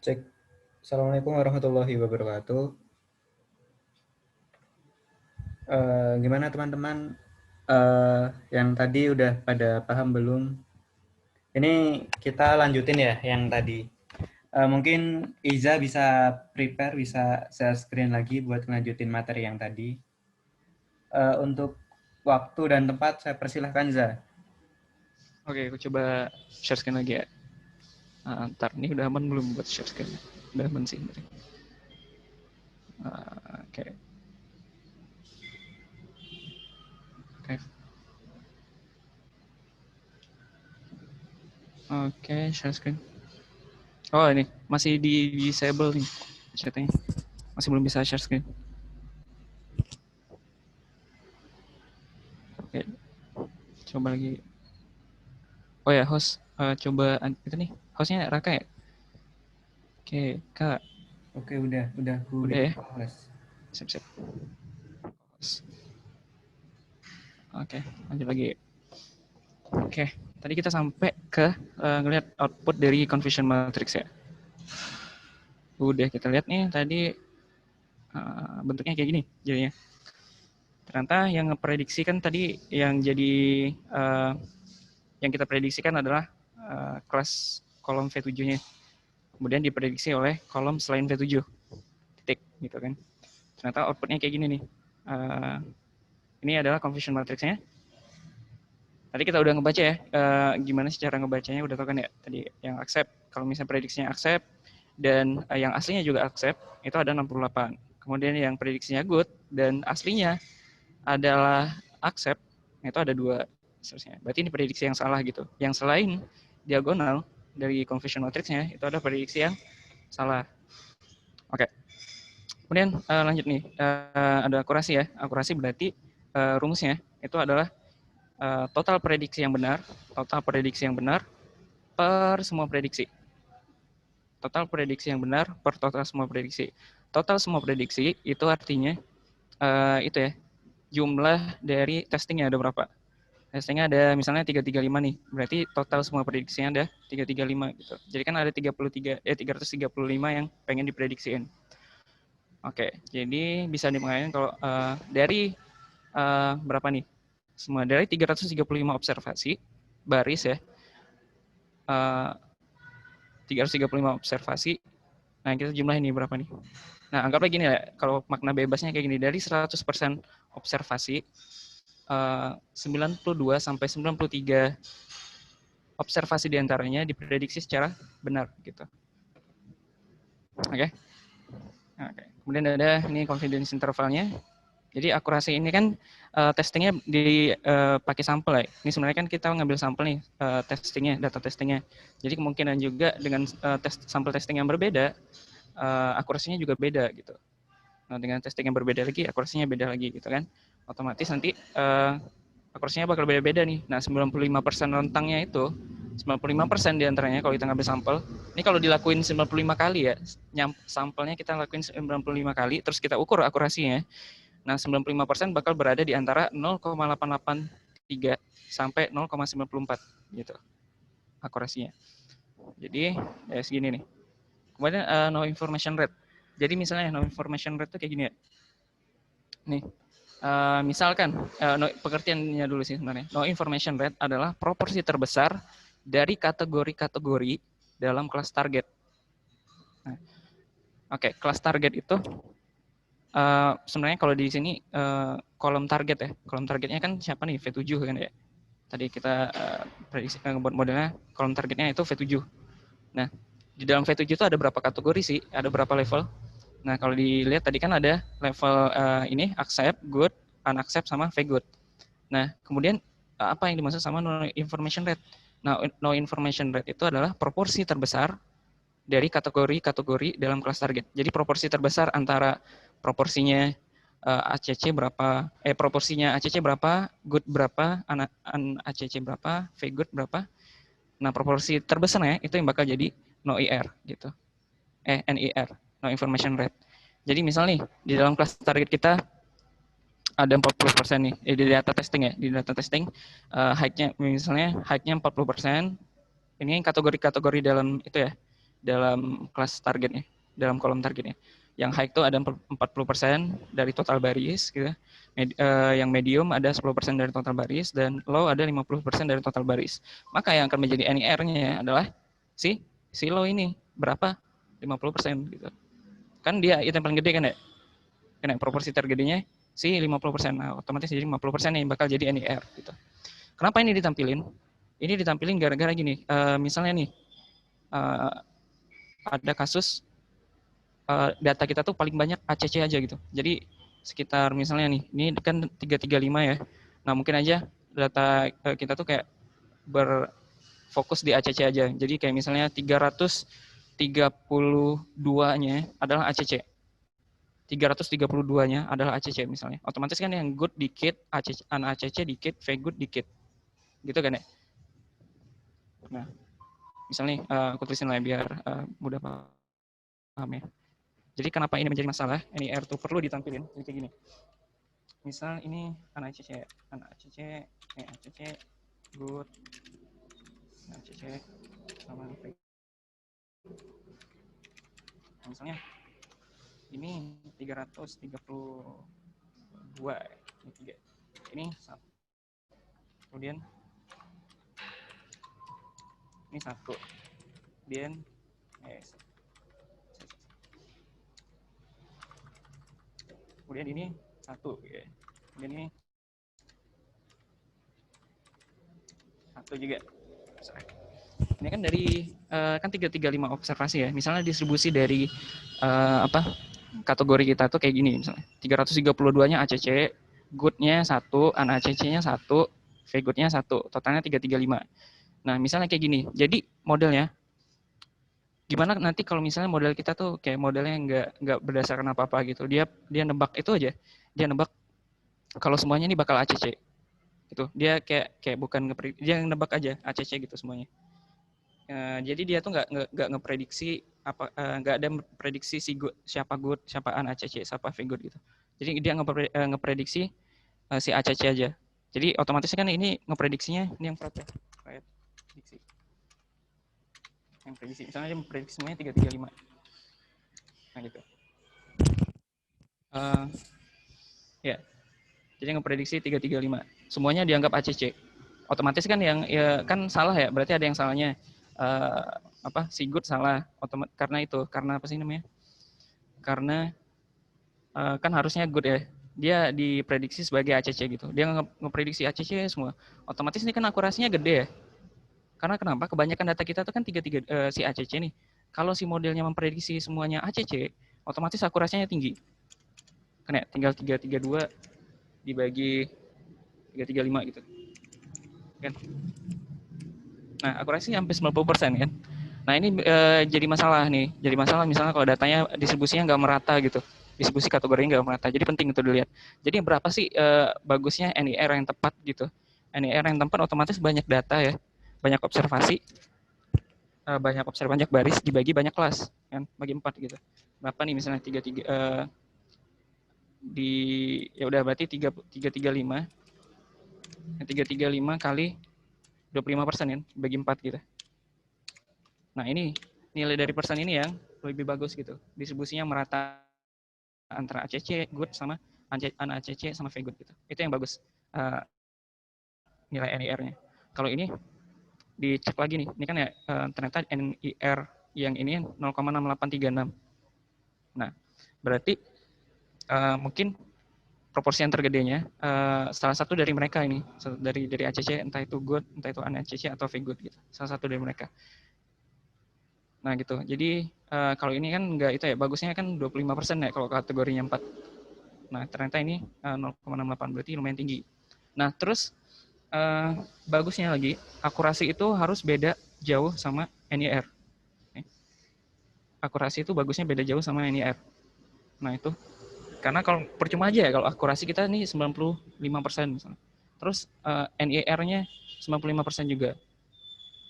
Cek. Assalamualaikum warahmatullahi wabarakatuh. Gimana teman-teman? Yang tadi udah pada paham belum? Ini kita lanjutin ya yang tadi. Mungkin Iza bisa prepare, bisa share screen lagi buat ngelanjutin materi yang tadi. Untuk waktu dan tempat saya persilahkan Iza. Oke, aku coba share screen lagi ya. Ntar, ini udah aman belum buat share screen? Udah aman sih. Oke. Oke. Oke, share screen. Oh, ini masih di disable nih chatnya. Masih belum bisa share screen. Oke. Coba lagi. Oh ya, host. Coba itu nih. Hostnya Raka ya? Oke, Kak. Oke, udah aku Udah bikin ya? host. Siap-siap. Oke, lanjut lagi. Oke, tadi kita sampai ke ngelihat output dari confusion matrix ya. Udah kita lihat nih tadi bentuknya kayak gini jadinya. Ternyata yang prediksikan tadi yang jadi yang kita prediksikan adalah kelas kolom V7-nya. Kemudian diprediksi oleh kolom selain V7. Titik gitu kan. Ternyata outputnya kayak gini nih. Ini adalah confusion matrixnya. Tadi kita udah ngebaca ya, gimana sih cara ngebacanya, udah tau kan ya, tadi yang accept, kalau misalnya prediksinya accept, dan yang aslinya juga accept, itu ada 68. Kemudian yang prediksinya good, dan aslinya adalah accept, itu ada 2. Berarti ini prediksi yang salah gitu. Yang selain diagonal dari confusion matrixnya, itu ada prediksi yang salah. Oke. Kemudian lanjut nih, ada akurasi ya. Akurasi berarti rumusnya itu adalah total prediksi yang benar per semua prediksi. Total prediksi yang benar per total semua prediksi. Total semua prediksi itu artinya itu ya, jumlah dari testingnya ada berapa. Testingnya ada misalnya 335 nih, berarti total semua prediksinya ada 335 gitu. Jadi kan ada 335 yang pengen diprediksiin. Oke, jadi bisa dimaknakan kalau dari berapa nih? Semua dari 335 observasi baris ya. 335 observasi. Nah, kita jumlah ini berapa nih? Nah, anggaplah gini ya, kalau makna bebasnya kayak gini, dari 100% observasi, 92 sampai 93 observasi diantaranya diprediksi secara benar gitu. Oke. Oke. Kemudian ada ini confidence intervalnya. Jadi akurasi ini kan testingnya dipakai sampel ya. Ini sebenarnya kan kita ngambil sampel nih testingnya, data testingnya. Jadi kemungkinan juga dengan sampel testing yang berbeda, akurasinya juga beda gitu. Nah, dengan testing yang berbeda lagi, akurasinya beda lagi gitu kan. Otomatis nanti akurasinya bakal beda-beda nih. Nah, 95% rentangnya itu, 95% diantaranya kalau kita ngambil sampel, ini kalau dilakuin 95 kali ya, sampelnya kita lakuin 95 kali, terus kita ukur akurasinya. Nah, 95% bakal berada di antara 0,883 sampai 0,94 gitu akurasinya. Jadi ya segini nih. Kemudian no information rate. Jadi misalnya no information rate itu kayak gini ya. Nih, misalkan pengertiannya dulu sih sebenarnya. No information rate adalah proporsi terbesar dari kategori-kategori dalam kelas target. Nah, oke, kelas target itu sebenarnya kalau di sini kolom target ya. Kolom targetnya kan siapa nih? V7 kan ya. Tadi kita prediksi buat modelnya kolom targetnya itu V7. Nah, di dalam V7 itu ada berapa kategori sih? Ada berapa level? Nah, kalau dilihat tadi kan ada level ini accept, good, unaccept sama V-good. Nah, kemudian apa yang dimaksud sama no information rate? Nah, no information rate itu adalah proporsi terbesar dari kategori-kategori dalam kelas target. Jadi proporsi terbesar antara proporsinya ACC berapa, proporsinya ACC berapa, good berapa, ACC berapa, V-good berapa. Nah, proporsi terbesarnya itu yang bakal jadi no IR gitu. NIR, no information rate. Jadi misal nih, di dalam kelas target kita ada 40% nih, di data testing ya, di data testing height-nya misalnya height-nya 40%, ini kategori-kategori dalam itu ya, dalam kelas targetnya, dalam kolom targetnya. Yang high itu ada 40% dari total baris, gitu. Yang medium ada 10% dari total baris, dan low ada 50% dari total baris. Maka yang akan menjadi NIR-nya adalah si low ini. Berapa? 50%. Gitu. Kan dia itu yang paling gede kan ya? Karena proporsi tergedenya si 50%. Nah, otomatis jadi 50% yang bakal jadi NIR. Gitu. Kenapa ini ditampilin? Ini ditampilin gara-gara gini. Misalnya nih, ada kasus data kita tuh paling banyak ACC aja gitu. Jadi sekitar misalnya nih, ini kan 335 ya. Nah mungkin aja data kita tuh kayak berfokus di ACC aja. Jadi kayak misalnya 332-nya adalah ACC. 332-nya adalah ACC misalnya. Otomatis kan yang good dikit, ACC, ACC dikit, good dikit. Gitu kan ya? Nah, misalnya aku tulisin lah biar mudah paham ya. Jadi kenapa ini menjadi masalah? NIR itu perlu ditampilin jadi kayak gini. Misal ini anak ACC, ACC good, ACC sama fake. Nah, misalnya ini 332, ini 3. Ini 1. Kemudian ini 1. Kemudian kemudian ini 1 ya. Kemudian ini 1 juga. Ini kan dari kan 335 observasi ya. Misalnya distribusi dari kategori kita tuh kayak gini misalnya. 332-nya ACC, good-nya 1, ACC-nya 1, V-good-nya 1, totalnya 335. Nah, misalnya kayak gini. Jadi modelnya gimana nanti kalau misalnya model kita tuh kayak modelnya nggak berdasarkan apa-apa gitu. Dia nebak itu aja. Dia nebak kalau semuanya ini bakal ACC. Gitu. Dia kayak bukan dia nebak aja ACC gitu semuanya. Jadi dia tuh nggak ngeprediksi apa, nggak ada prediksi si good, siapa good, siapa ACC, siapa V good gitu. Jadi dia ngeprediksi si ACC aja. Jadi otomatis kan ini ngeprediksinya ini yang prediksi. Yang prediksi misalnya dia memprediksi semuanya 335. Nah gitu. Ya. Jadi ngeprediksi 335. Semuanya dianggap ACC. Otomatis kan yang ya kan salah ya, berarti ada yang salahnya. Si good salah karena apa sih namanya? Karena kan harusnya good ya. Dia diprediksi sebagai ACC gitu. Dia ngeprediksi ACC semua. Otomatis ini kan akurasinya gede ya. Karena kenapa? Kebanyakan data kita tuh kan si ACC nih. Kalau si modelnya memprediksi semuanya ACC, otomatis akurasinya tinggi. Kan ya, tinggal 332 dibagi 335 gitu. Kan? Nah, akurasi sampai 90% kan. Nah, ini jadi masalah nih. Jadi masalah misalnya kalau datanya distribusinya nggak merata gitu. Distribusi kategorinya nggak merata. Jadi penting itu dilihat. Jadi berapa sih bagusnya NIR yang tepat gitu. NIR yang tepat otomatis banyak data ya. Banyak observasi. Banyak baris dibagi banyak kelas. Kan? Bagi 4 gitu. Berapa nih misalnya 33 ya udah berarti 335. 335 kali 25% kan, bagi 4 gitu. Nah ini nilai dari persen ini yang lebih bagus gitu. Distribusinya merata antara ACC, good sama ACC sama V good gitu. Itu yang bagus nilai NIR-nya. Kalau ini dicek lagi nih, ini kan ya ternyata NIR yang ini 0,6836. Nah berarti mungkin proporsi yang tergedenya salah satu dari mereka ini, dari ACC, entah itu good, entah itu ACC atau V good gitu. Salah satu dari mereka. Nah gitu. Jadi kalau ini kan enggak itu ya, bagusnya kan 25% ya kalau kategorinya 4. Nah ternyata ini 0,68, berarti lumayan tinggi. Nah terus bagusnya lagi, akurasi itu harus beda jauh sama NIR. Akurasi itu bagusnya beda jauh sama NIR. Nah itu, karena kalau percuma aja ya kalau akurasi kita nih 95% misalnya. Terus NIR-nya 95% juga.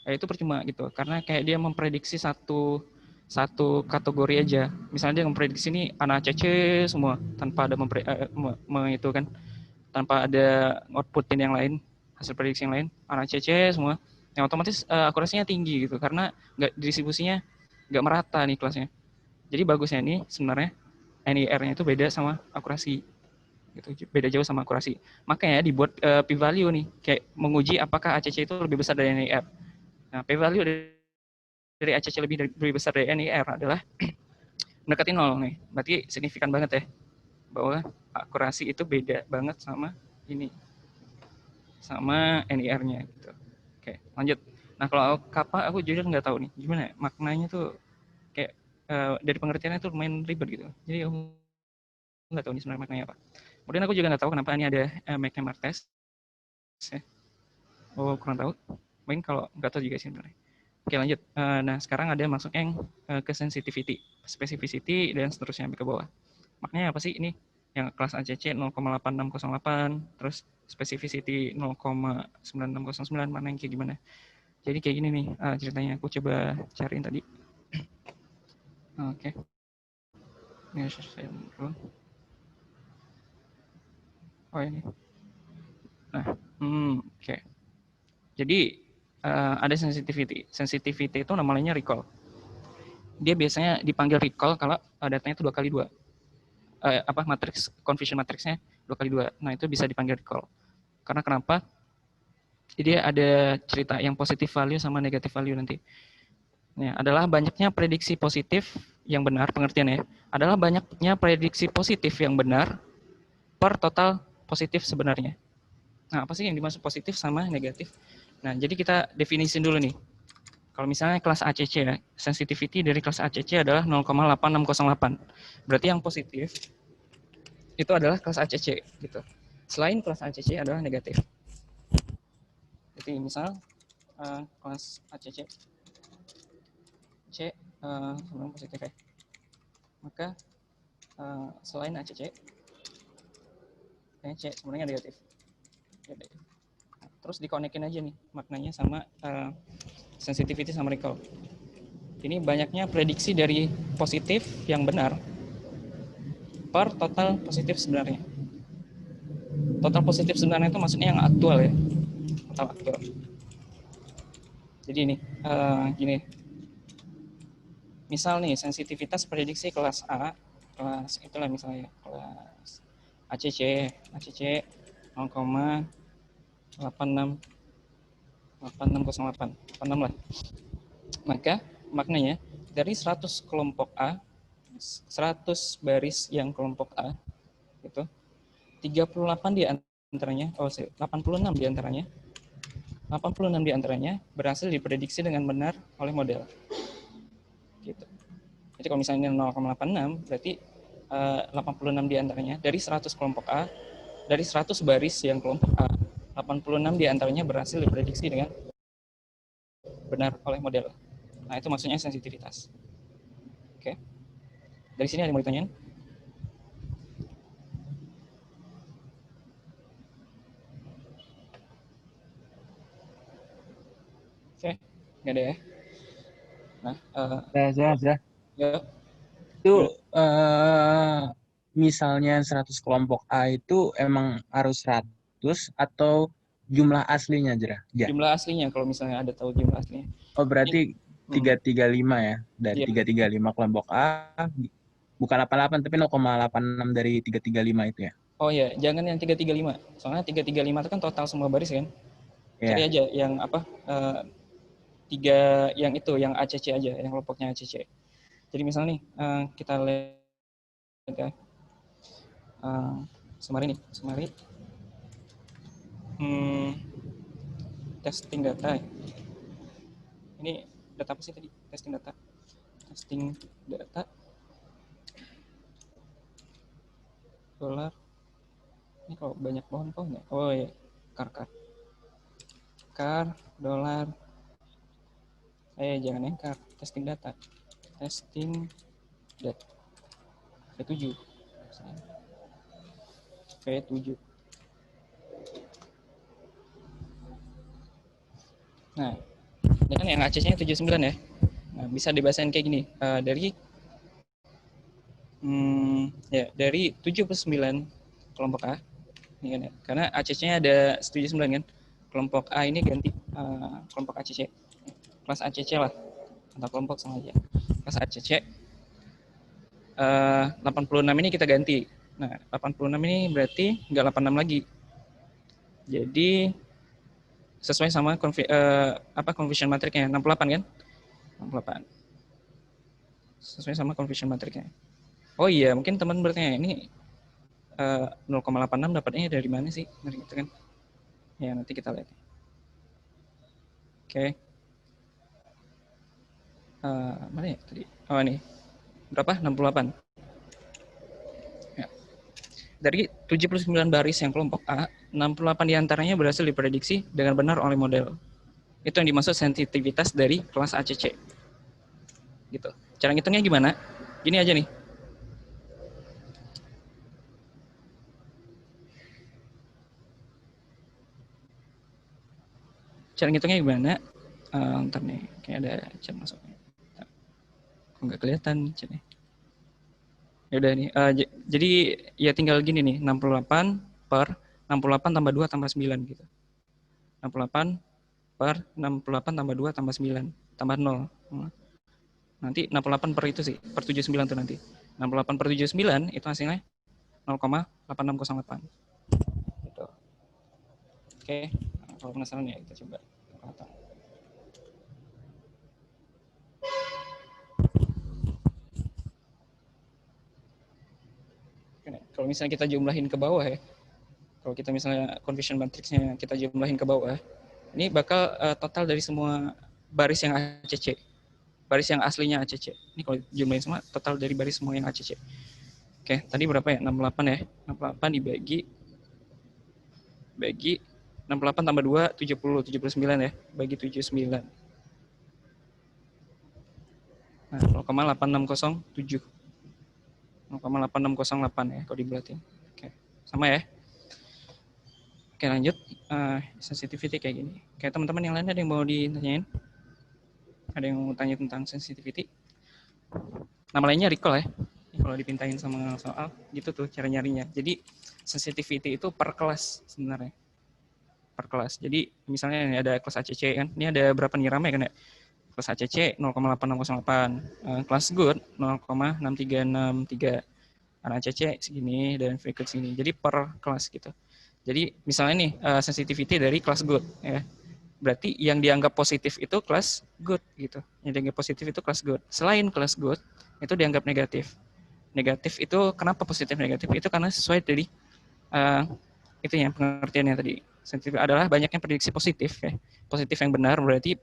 Ya itu percuma gitu, karena kayak dia memprediksi satu kategori aja. Misalnya dia memprediksi ini anak ACC semua tanpa ada itu kan, tanpa ada outputin yang lain, hasil prediksi yang lain, anak ACC semua. Yang otomatis akurasinya tinggi gitu, karena distribusinya nggak merata nih kelasnya. Jadi bagusnya ini sebenarnya NIR-nya itu beda sama akurasi. Gitu, beda jauh sama akurasi. Makanya dibuat p-value nih, kayak menguji apakah ACC itu lebih besar dari NIR. Nah, p-value dari ACC lebih besar dari NIR adalah mendekati 0 nih. Berarti signifikan banget ya, bahwa akurasi itu beda banget sama ini, sama NIR-nya gitu. Oke, lanjut. Nah, kalau kappa aku jujur nggak tahu nih, gimana ya, maknanya tuh kayak dari pengertiannya tuh lumayan ribet gitu. Jadi aku nggak tahu nih sebenarnya maknanya apa. Kemudian aku juga nggak tahu kenapa ini ada McNamara test. Ya. Oh, kurang tahu. Mungkin kalau nggak tahu juga sih sebenarnya. Oke, lanjut. Nah, sekarang ada masuk yang ke sensitivity, specificity, dan seterusnya sampai ke bawah. Maknanya apa sih ini? Yang kelas ACC 0,8608, terus specificity 0,9609, mana yang kayak gimana? Jadi kayak gini nih ceritanya. Aku coba cariin tadi. Oke. Ini saya dulu. Oh, ini. Nah, oke. Jadi ada sensitivity. Sensitivity itu namanya recall. Dia biasanya dipanggil recall kalau datanya itu 2x2. Matriks confusion matriksnya 2x2. Nah, itu bisa dipanggil recall. Karena kenapa? Jadi ada cerita yang positive value sama negative value nanti. Ya, adalah banyaknya prediksi positif yang benar, pengertiannya adalah banyaknya prediksi positif yang benar per total positif sebenarnya. Nah, apa sih yang dimaksud positif sama negatif? Nah, jadi kita definisin dulu nih. Kalau misalnya kelas ACC ya, sensitivity dari kelas ACC adalah 0,8608. Berarti yang positif itu adalah kelas ACC gitu. Selain kelas ACC adalah negatif. Jadi misal kelas ACC C sebelum positif ya. Maka selain ACC C sebenarnya negatif. Nah, terus dikonekin aja nih maknanya sama sensitivity sama recall. Ini banyaknya prediksi dari positif yang benar per total positif sebenarnya. Total positif sebenarnya itu maksudnya yang aktual ya. Total aktual. Jadi ini gini. Misal nih sensitivitas prediksi kelas A, kelas itulah misalnya kelas ACC 0,8608 lah. Maka maknanya dari 100 kelompok A, 100 baris yang kelompok A itu 38 di antaranya 86 di antaranya 86 di antaranya berhasil diprediksi dengan benar oleh model. Gitu. Jadi kalau misalnya 0,86 berarti 86 di antaranya dari 100 kelompok A, dari 100 baris yang kelompok A, 86 di antaranya berhasil diprediksi dengan benar oleh model. Nah, itu maksudnya sensitivitas. Oke. Dari sini ada yang mau ditanyain? Oke, nggak ada ya. Nah, Zah. ya. Itu misalnya 100 kelompok A itu emang harus 100 atau jumlah aslinya, Jera? Ya. Jumlah aslinya kalau misalnya ada tahu jumlah aslinya. Oh, berarti 335 ya. Dari Iya. 335 kelompok A bukan 88 tapi 0,86 dari 335 itu ya. Oh iya, jangan yang 335. Soalnya 335 itu kan total semua baris kan. Cari Ya. aja yang tiga yang itu, yang ACC aja, yang kelompoknya ACC. Jadi misalnya nih kita lihat ya. Summary nih, summary. Testing data. Ini data apa sih tadi? Testing data. Dolar. Ini kalau banyak pohon-pohon ya. Oh ya, car, dolar. Jangan yang car. Testing data. V7. V7. Nah, ini kan yang ACC-nya 79 ya. Nah, bisa dibahasain kayak gini. Dari 79 kelompok A. Ini kan ya. Karena ACC-nya ada 79 kan. Kelompok A ini ganti kelompok ACC. Kelas ACC lah. Atau kelompok sama aja. kelas ACC. 86 ini kita ganti. Nah, 86 ini berarti nggak 86 lagi. Jadi sesuai sama confusion matrixnya 68 kan? 68. Sesuai sama confusion matrixnya. Oh iya, mungkin teman bertanya, ini 0,86 dapatnya dari mana sih? Gitu kan? Ya, nanti kita lihat. Oke. Mana ya tadi? Oh, ini. Berapa? 68. Ya. Dari 79 baris yang kelompok A, 68 diantaranya berhasil diprediksi dengan benar oleh model. Itu yang dimaksud sensitivitas dari kelas ACC. Gitu. Cara ngitungnya gimana? Gini aja nih. Cara ngitungnya gimana? Ntar nih, kayak ada chat masuknya. Kok nggak kelihatan chatnya? Ya udah nih. Jadi ya tinggal gini nih, 68 per 68 tambah 2 tambah 9 gitu. 68 per 68 tambah 2 tambah 9 tambah 0. Nanti 68 per itu sih, per 79 tuh nanti. 68 per 79 itu hasilnya 0,8608. Gitu. Oke, nah, kalau penasaran ya kita coba. Kalau misalnya kita jumlahin ke bawah ya, kalau kita misalnya confusion matrixnya kita jumlahin ke bawah, ini bakal total dari semua baris yang ACC, baris yang aslinya ACC. Ini kalau jumlahin semua, total dari baris semua yang ACC. Oke, tadi berapa ya? 68 ya. 68 bagi 68 tambah 2, 70, 79 ya. Bagi 79. Nah, 0,8607. 0,8608 ya kalau dibulatin. Oke, sama ya. Oke, lanjut. Sensitivity kayak gini. Kayak teman-teman yang lain ada yang mau ditanyain? Ada yang mau tanya tentang sensitivity? Nama lainnya recall ya. Kalau dipintain sama soal, gitu tuh cara nyarinya. Jadi sensitivity itu per kelas sebenarnya. Per kelas. Jadi misalnya ini ada kelas ACC kan. Ini ada berapa nih ramai kan ya? Kelas ACC 0,8608. Kelas good 0,6363. Anak ACC segini dan frequency segini. Jadi per kelas gitu. Jadi misalnya nih sensitivity dari kelas good ya. Berarti yang dianggap positif itu kelas good gitu. Yang dianggap positif itu kelas good. Selain kelas good itu dianggap negatif. Negatif itu kenapa positif negatif? Itu karena sesuai dari itu yang pengertiannya tadi. Sensitif adalah banyaknya prediksi positif ya. Positif yang benar berarti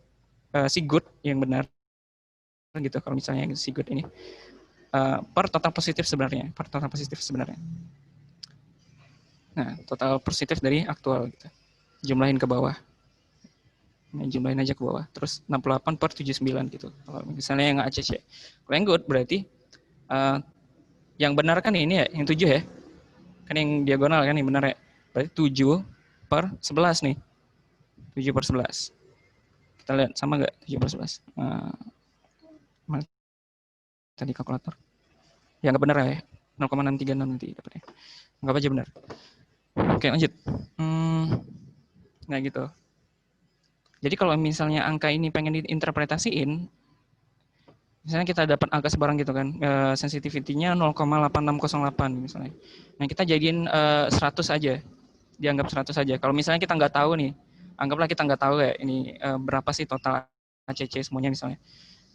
si good yang benar gitu. Kalau misalnya si good ini per total positif sebenarnya, per total positif sebenarnya. Nah, total positif dari aktual gitu. Jumlahin ke bawah. Nah, jumlahin aja ke bawah. Terus 68 per 79 gitu. Kalau misalnya yang ACC. Kalau yang good berarti yang benar kan ini ya, yang 7 ya. Kan yang diagonal kan yang benar ya. Berarti 7 per 11 nih. 7 per 11. Kita lihat sama nggak 7 per 11? Mana tadi kalkulator? Yang nggak benar ya. 0,636 nanti dapatnya. Anggap aja benar. Oke, lanjut. Nah gitu. Jadi kalau misalnya angka ini pengen diinterpretasiin, misalnya kita dapat angka sebarang gitu kan, sensitivity-nya 0,8608 misalnya. Nah kita jadiin 100 aja, dianggap 100 aja. Kalau misalnya kita nggak tahu nih, anggaplah kita nggak tahu ya ini berapa sih total ACC semuanya misalnya.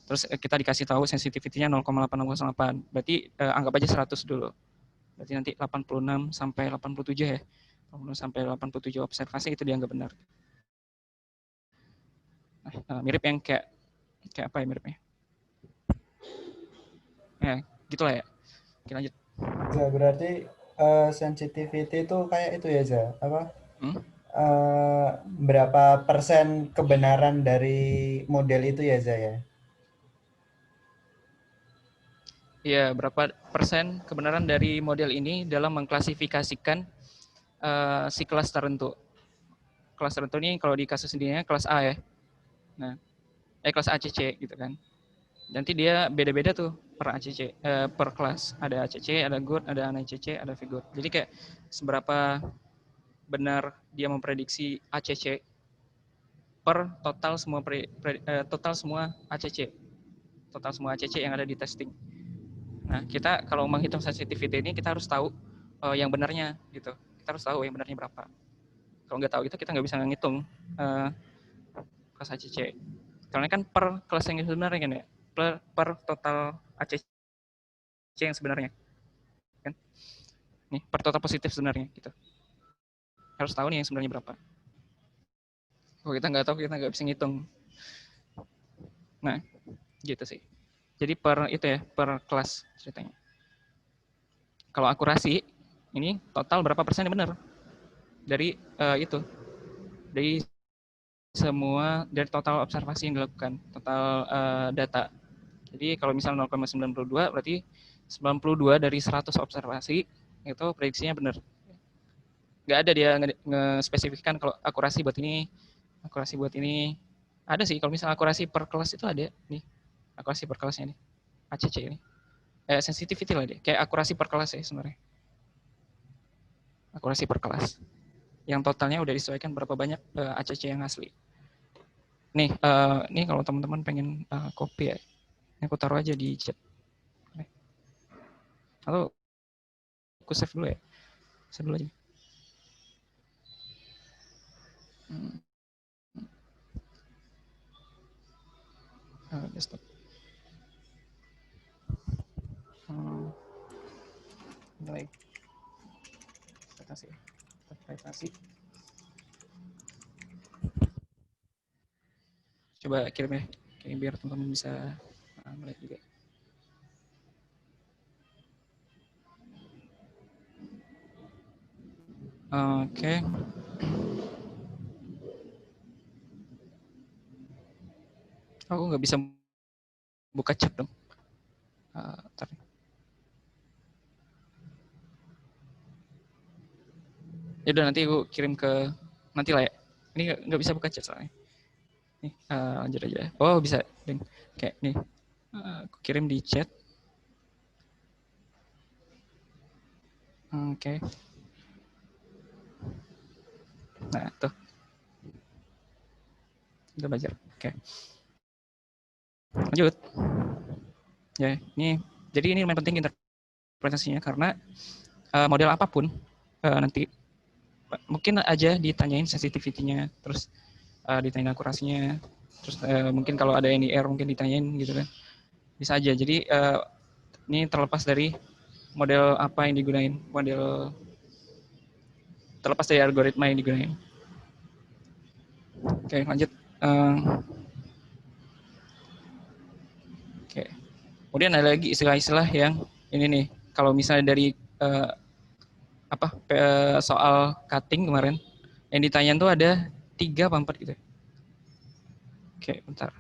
Terus kita dikasih tahu sensitivity-nya 0,8608, berarti anggap aja 100 dulu. Berarti nanti 86 sampai 87 ya. 86 sampai 87 observasi itu dianggap benar. Nah, mirip yang kayak apa ya miripnya? Ya, gitulah ya. Oke, lanjut. Ya, berarti sensitivity itu kayak itu ya, Za. Apa? Berapa persen kebenaran dari model itu ya, Za ya? Iya, berapa persen kebenaran dari model ini dalam mengklasifikasikan si kelas tertentu. Kelas tertentu ini kalau di kasus sendirinya kelas A ya. Nah, kelas ACC gitu kan. Nanti dia beda-beda tuh per ACC, per kelas. Ada ACC, ada good, ada ACC, ada good. Jadi kayak seberapa benar dia memprediksi ACC per total semua total semua ACC. total semua ACC yang ada di testing. Nah, kita kalau menghitung sensitivity ini kita harus tahu yang benarnya gitu. Kita harus tahu yang benarnya berapa. Kalau nggak tahu itu kita nggak bisa ngitung kelas ACC. Karena kan per kelas yang sebenarnya kan ya, per total ACC yang sebenarnya kan. Nih, per total positif sebenarnya gitu. Harus tahu nih yang sebenarnya berapa. Kalau kita nggak tahu, kita nggak bisa ngitung. Nah, gitu sih. Jadi per itu ya, per kelas ceritanya. Kalau akurasi, ini total berapa persen yang benar dari itu, dari semua, dari total observasi yang dilakukan, total data. Jadi kalau misalnya 0,92 berarti 92 dari 100 observasi itu prediksinya benar. Nggak ada dia nge-spesifikkan kalau akurasi buat ini, akurasi buat ini. Ada sih kalau misalnya akurasi per kelas itu ada nih, akurasi per kelasnya nih, ACC ini. Sensitivity lah deh, kayak akurasi per kelas ya sebenarnya. Akurasi per kelas. Yang totalnya udah disesuaikan berapa banyak ACC yang asli. Nih, nih kalau teman-teman pengen copy ya, ini aku taruh aja di chat. Atau aku save dulu ya, save dulu aja. Desktop. Mulai. Interpretasi. Coba kirim ya, kayak biar teman-teman bisa melihat juga. Oke. Aku nggak bisa buka chat dong. Ntar. Ya udah nanti aku kirim ke nanti lah ya. Ini nggak bisa buka chat soalnya. Nih, lanjut aja. Oh bisa, Ding. Kayak nih, aku kirim di chat. Oke. Nah tuh, udah belajar. Oke. Lanjut. Ya, ini jadi ini yang penting interpretasinya karena model apapun nanti mungkin aja ditanyain sensitivity-nya, terus ditanyain akurasinya, terus mungkin kalau ada NIR mungkin ditanyain gitu kan, bisa aja. Jadi ini terlepas dari model apa yang digunain, model terlepas dari algoritma yang digunain. Oke, lanjut. Oke. Kemudian ada lagi istilah-istilah yang ini nih, kalau misalnya dari soal cutting kemarin yang ditanyain tuh ada 3 atau 4 gitu. Oke, bentar.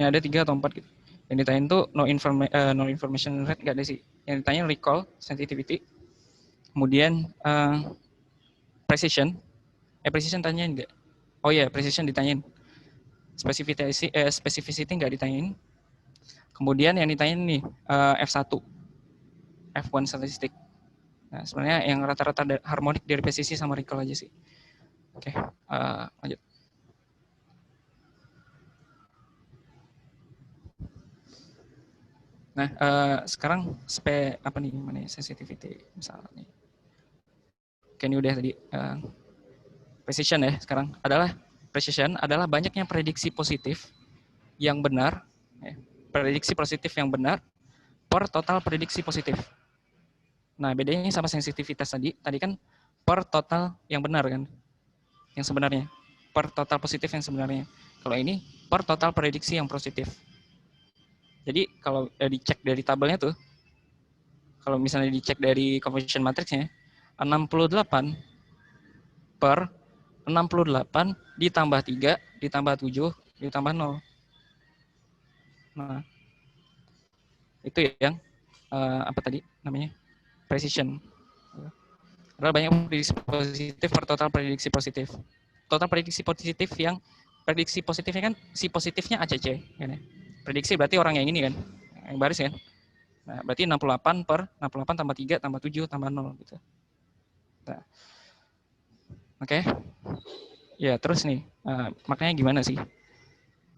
Ini ada 3 atau 4 gitu. Yang ditanyain tuh no information rate nggak ada sih. Yang ditanya recall, sensitivity, kemudian precision. Precision tanyain nggak? Oh iya, precision ditanyain. Specificity nggak ditanyain. Kemudian yang ditanyain nih F1, F1 statistik. Nah, sebenarnya yang rata-rata harmonik dari presisi sama recall aja sih. Oke, lanjut. Nah, sekarang apa nih mana sensitivity misalnya nih. Oke, ini udah tadi precision ya. Sekarang adalah precision adalah banyaknya prediksi positif yang benar, ya, prediksi positif yang benar per total prediksi positif. Nah, bedanya sama sensitivitas tadi kan per total yang benar kan, yang sebenarnya, per total positif yang sebenarnya. Kalau ini per total prediksi yang positif. Jadi kalau dicek dari tabelnya tuh, kalau misalnya dicek dari convolution matrixnya, 68 per 68 ditambah 3 ditambah 7 ditambah 0. Nah, itu yang apa tadi namanya? Precision. Adalah banyak prediksi positif per total prediksi positif. Total prediksi positif yang prediksi positifnya kan si positifnya ACC kan ya. Prediksi berarti orang yang ini kan, yang baris kan. Nah, berarti 68 per 68 tambah 3 tambah 7 tambah 0 gitu. Nah. Oke. Ya, terus nih, maknanya gimana sih?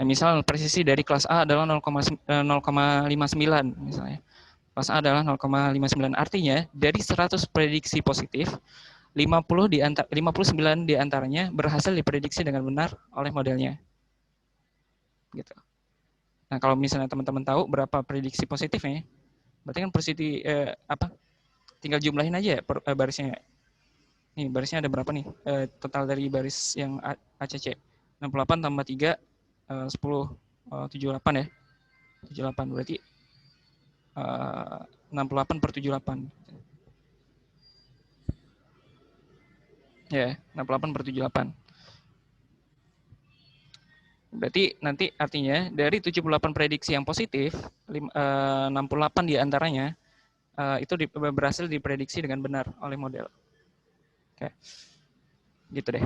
Nah, misal presisi dari kelas A adalah 0,59 misalnya. Kelas A adalah 0,59. Artinya dari 100 prediksi positif, 59 di antaranya berhasil diprediksi dengan benar oleh modelnya. Gitu. Nah, kalau misalnya teman-teman tahu berapa prediksi positifnya, berarti kan tinggal jumlahin aja ya barisnya. Nih, barisnya ada berapa nih? Total dari baris yang ACC. 68 tambah 3, 10, 78 ya. 78 berarti 68 per 78. Ya, 68 per 78. Berarti nanti artinya dari 78 prediksi yang positif, 68 di antaranya itu berhasil diprediksi dengan benar oleh model. Oke. Gitu deh.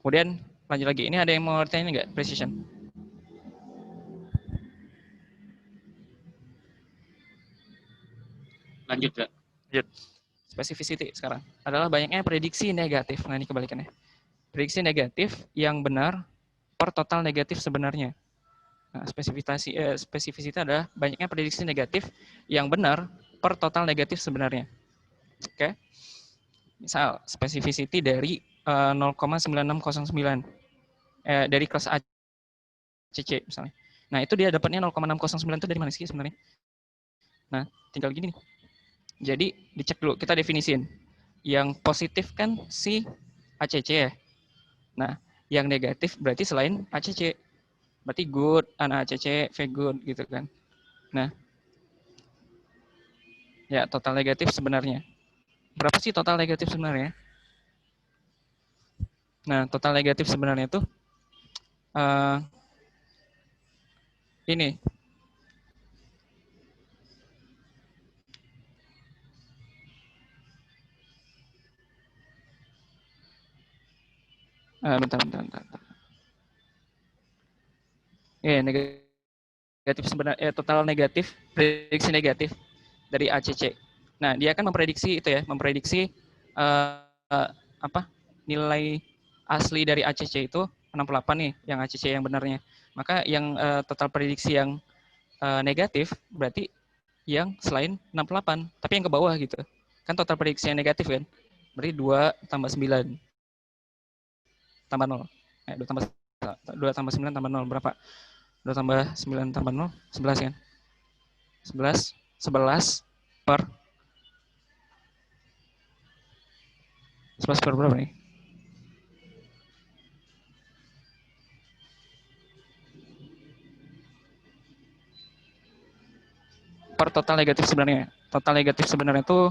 Kemudian lanjut lagi. Ini ada yang mau tanya nggak? Precision. Lanjut, Kak. Lanjut. Specificity sekarang adalah banyaknya prediksi negatif. Nah, ini kebalikannya. Prediksi negatif yang benar per total negatif sebenarnya. Nah, spesifisitas adalah banyaknya prediksi negatif yang benar per total negatif sebenarnya. Oke. Misal specificity dari 0,9609 dari kelas ACC misalnya. Nah, itu dia dapatnya 0,609 itu dari mana sih sebenarnya? Nah, tinggal gini nih. Jadi dicek dulu, kita definisiin. Yang positif kan si ACC ya. Nah, yang negatif berarti selain ACC. Berarti good, anak ACC, very good gitu kan. Nah, ya total negatif sebenarnya. Berapa sih total negatif sebenarnya? Nah, total negatif sebenarnya itu ini. Bentar. Negatif sebenarnya total negatif, prediksi negatif dari ACC. Nah, dia akan memprediksi itu ya, memprediksi nilai asli dari ACC itu 68 nih, yang ACC yang benarnya. Maka yang total prediksi yang negatif berarti yang selain 68, tapi yang ke bawah gitu. Kan total prediksi yang negatif kan. Berarti 2 tambah 9 tambah 0. 2 tambah 9 tambah 0 berapa? 2 tambah 9 tambah 0, 11 kan? 11 per 11 per berapa nih? Per total negatif sebenarnya. Total negatif sebenarnya itu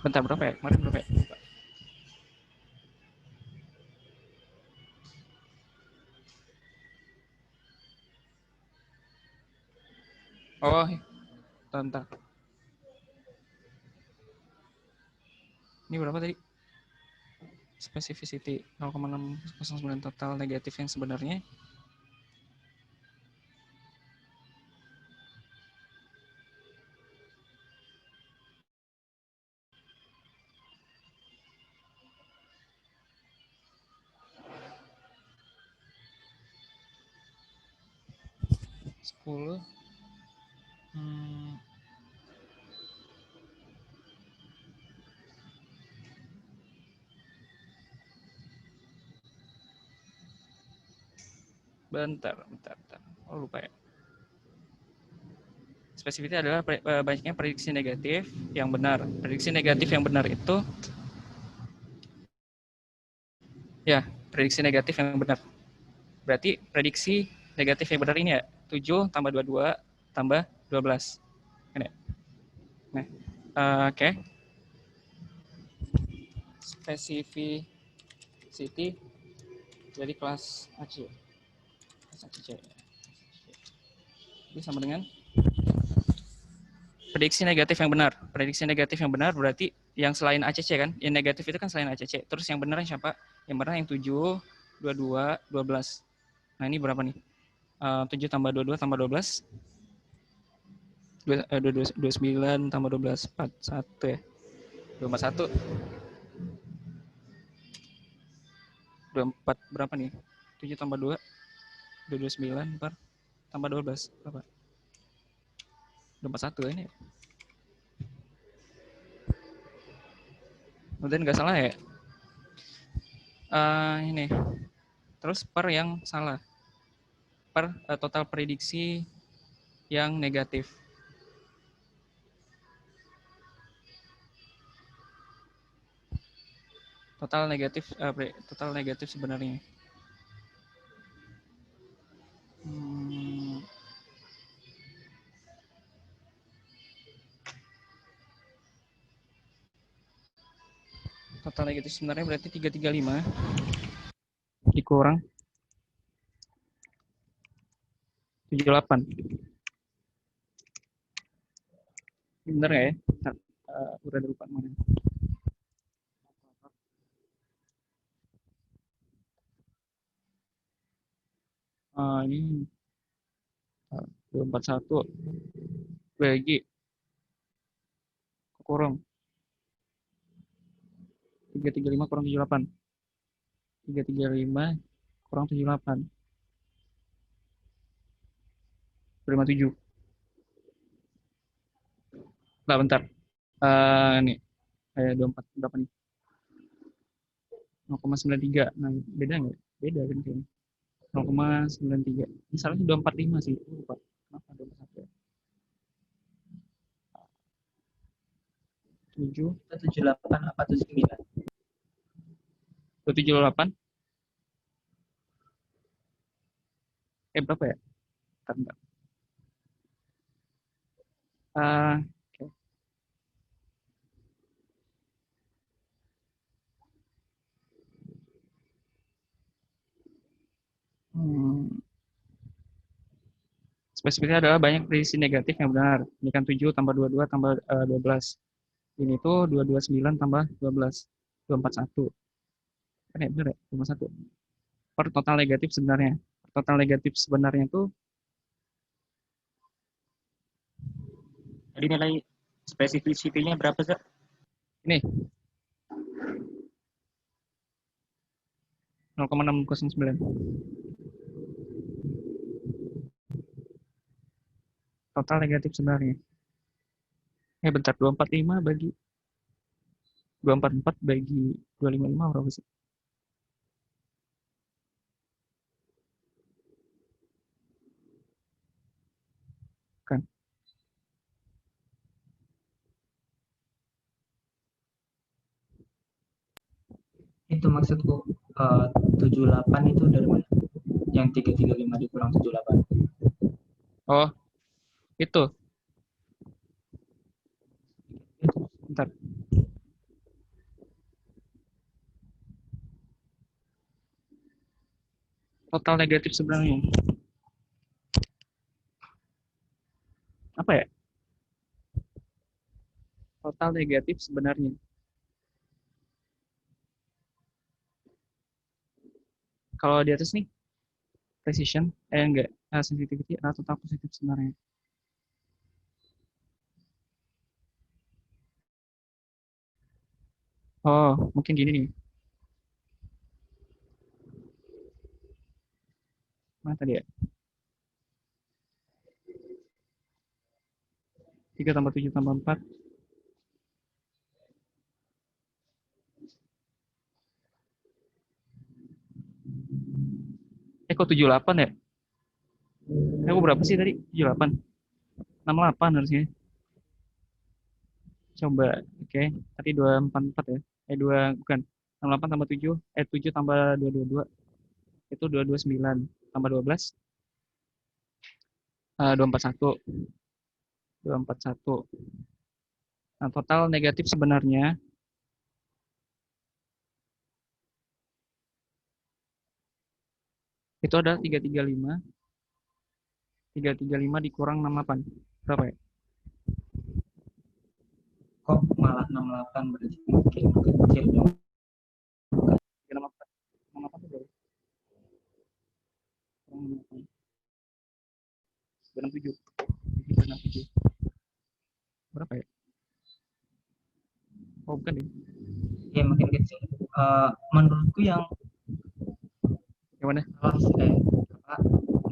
bentar berapa ya? Kemarin berapa ya? Oh, bentar. Ini berapa tadi? Specificity 0,609 total negatif yang sebenarnya. Bentar. Oh, lupa ya. Spesifiti adalah banyaknya prediksi negatif yang benar. Prediksi negatif yang benar itu ya, prediksi negatif yang benar. Berarti prediksi negatif yang benar ini ya 7 tambah 22 tambah 12. Ini. Nah, oke. Specificity dari kelas AC. Ini sama dengan prediksi negatif yang benar. Prediksi negatif yang benar berarti yang selain ACC kan? Yang negatif itu kan selain ACC. Terus yang benar siapa? Yang benar yang 7, 22, 12. Nah, ini berapa nih? 7 tambah 22 tambah 12. 29 tambah 12, 41 ya. 241. 24 berapa nih? 7 tambah 2, 229, per tambah 12, berapa? 241 ini. Kemudian nggak salah ya? Ini. Terus per yang salah. Per total prediksi yang negatif. Total negatif sebenarnya. Total negatif sebenarnya berarti 335 dikurang 78. Bener nggak ya? Udah lupa mana. Ini 241 bagi kurang 335 kurang 78. 335 kurang 78. 57. Nah, bentar. Nih, kayak 24 berapa nih? 0,93. Nah, beda nggak? Beda kan kayaknya. 0,93. Ini salahnya 245 sih. Lupa. Kenapa 241 ya? 7. 78 apa 79? 278. Berapa ya? Bentar. Okay. Spesifiknya adalah banyak prediksi negatif yang benar. Ini kan 7 tambah 22 tambah 12. Ini tuh 229 tambah 12. 241. Kan ya benar ya? 241. Per total negatif sebenarnya. Total negatif sebenarnya itu Jadi nilai specificity-nya berapa, Zak? ini 0,609. Total negatif sebenarnya. Bentar, 245 bagi 244 bagi 255 berapa sih? Kan. Itu maksudku 78 itu dari mana? Yang 335 dikurang 78. Oh, itu. Bentar. Total negatif sebenarnya. Apa ya? Total negatif sebenarnya. Kalau di atas nih, precision, enggak, sensitivity atau total positif sebenarnya. Oh, mungkin gini nih. Mana tadi ya? 3 tambah 7 tambah 4. Kok 78 ya? Aku berapa sih tadi? 78. 68 harusnya. Coba, oke. Tadi 244 ya. 2, bukan. 68 tambah 7. 7 tambah 222. Itu 229. Tambah 12. 241. 241. Nah, total negatif sebenarnya itu ada 335. 335 dikurang 68. Berapa ya? Kok malah 68 berarti mungkin kecil dong. 68. 68 itu berapa? 97. 97. Berapa ya? Oh, bukan ya? Ya makin kecil. Menurutku yang Gimana? Apa,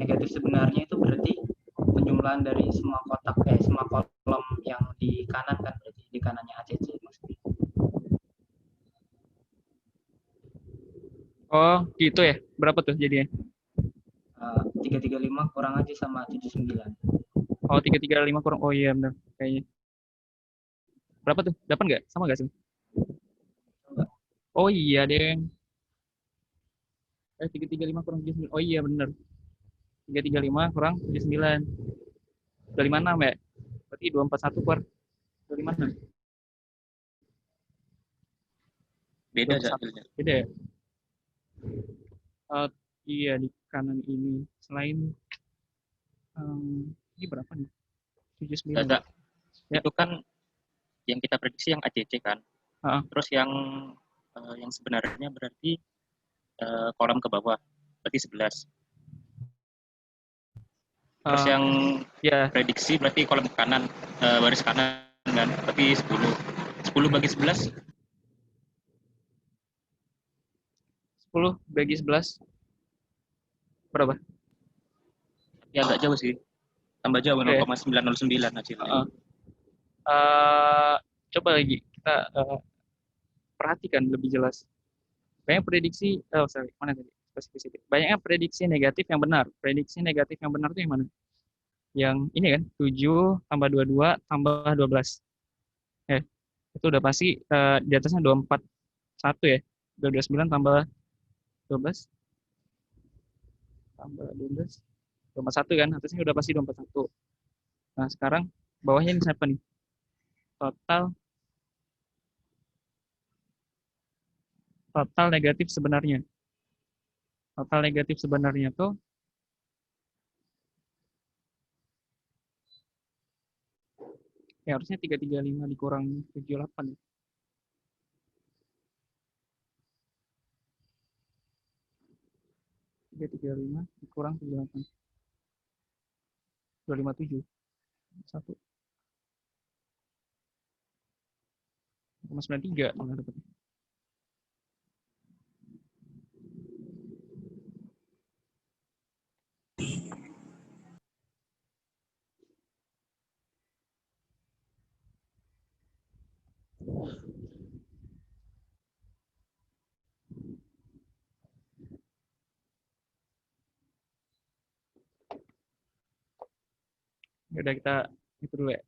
negatif sebenarnya itu berarti penjumlahan dari semua kotak semua kolom yang di kanan kan, berarti di kanannya ACC maksudnya. Oh, gitu ya. Berapa tuh jadinya? 335 kurang aja sama 79. Oh, 335 kurang. Oh iya benar. Kayaknya. Berapa tuh? 8 nggak? Sama nggak sih? Coba. Oh iya deh. 335 kurang 79. Oh iya benar. 335 kurang 79. 256 ya? Berarti 241 per 256. Beda 241. hasilnya. Beda ya? Eh, iya di kanan ini. Selain ini berapa nih? 79. Gak, Ya. itu kan yang kita prediksi yang ACC kan. Terus yang sebenarnya berarti kolom ke bawah, berarti 11. Terus yang ya prediksi berarti kolom kanan, baris kanan kan, berarti 10. 10 bagi 11. 10 bagi 11 berapa? Ya agak jauh sih. Tambah jauh, Oke. 0,909 hasilnya. Coba lagi kita perhatikan lebih jelas. Banyak prediksi, mana tadi? Spesifisiti. Banyaknya prediksi negatif yang benar. Prediksi negatif yang benar itu yang mana? Yang ini kan, 7 tambah 22 tambah 12. Itu udah pasti di atasnya 241 ya. 229 tambah 12 tambah 12 241 kan, atasnya udah pasti 241. Nah, sekarang bawahnya ini siapa nih? Total negatif sebenarnya. Total negatif sebenarnya tuh ya harusnya 335 dikurang 78 ya. 335 dikurang 78. 257. 1. 93 malah dapat. Ya udah kita itu dulu ya.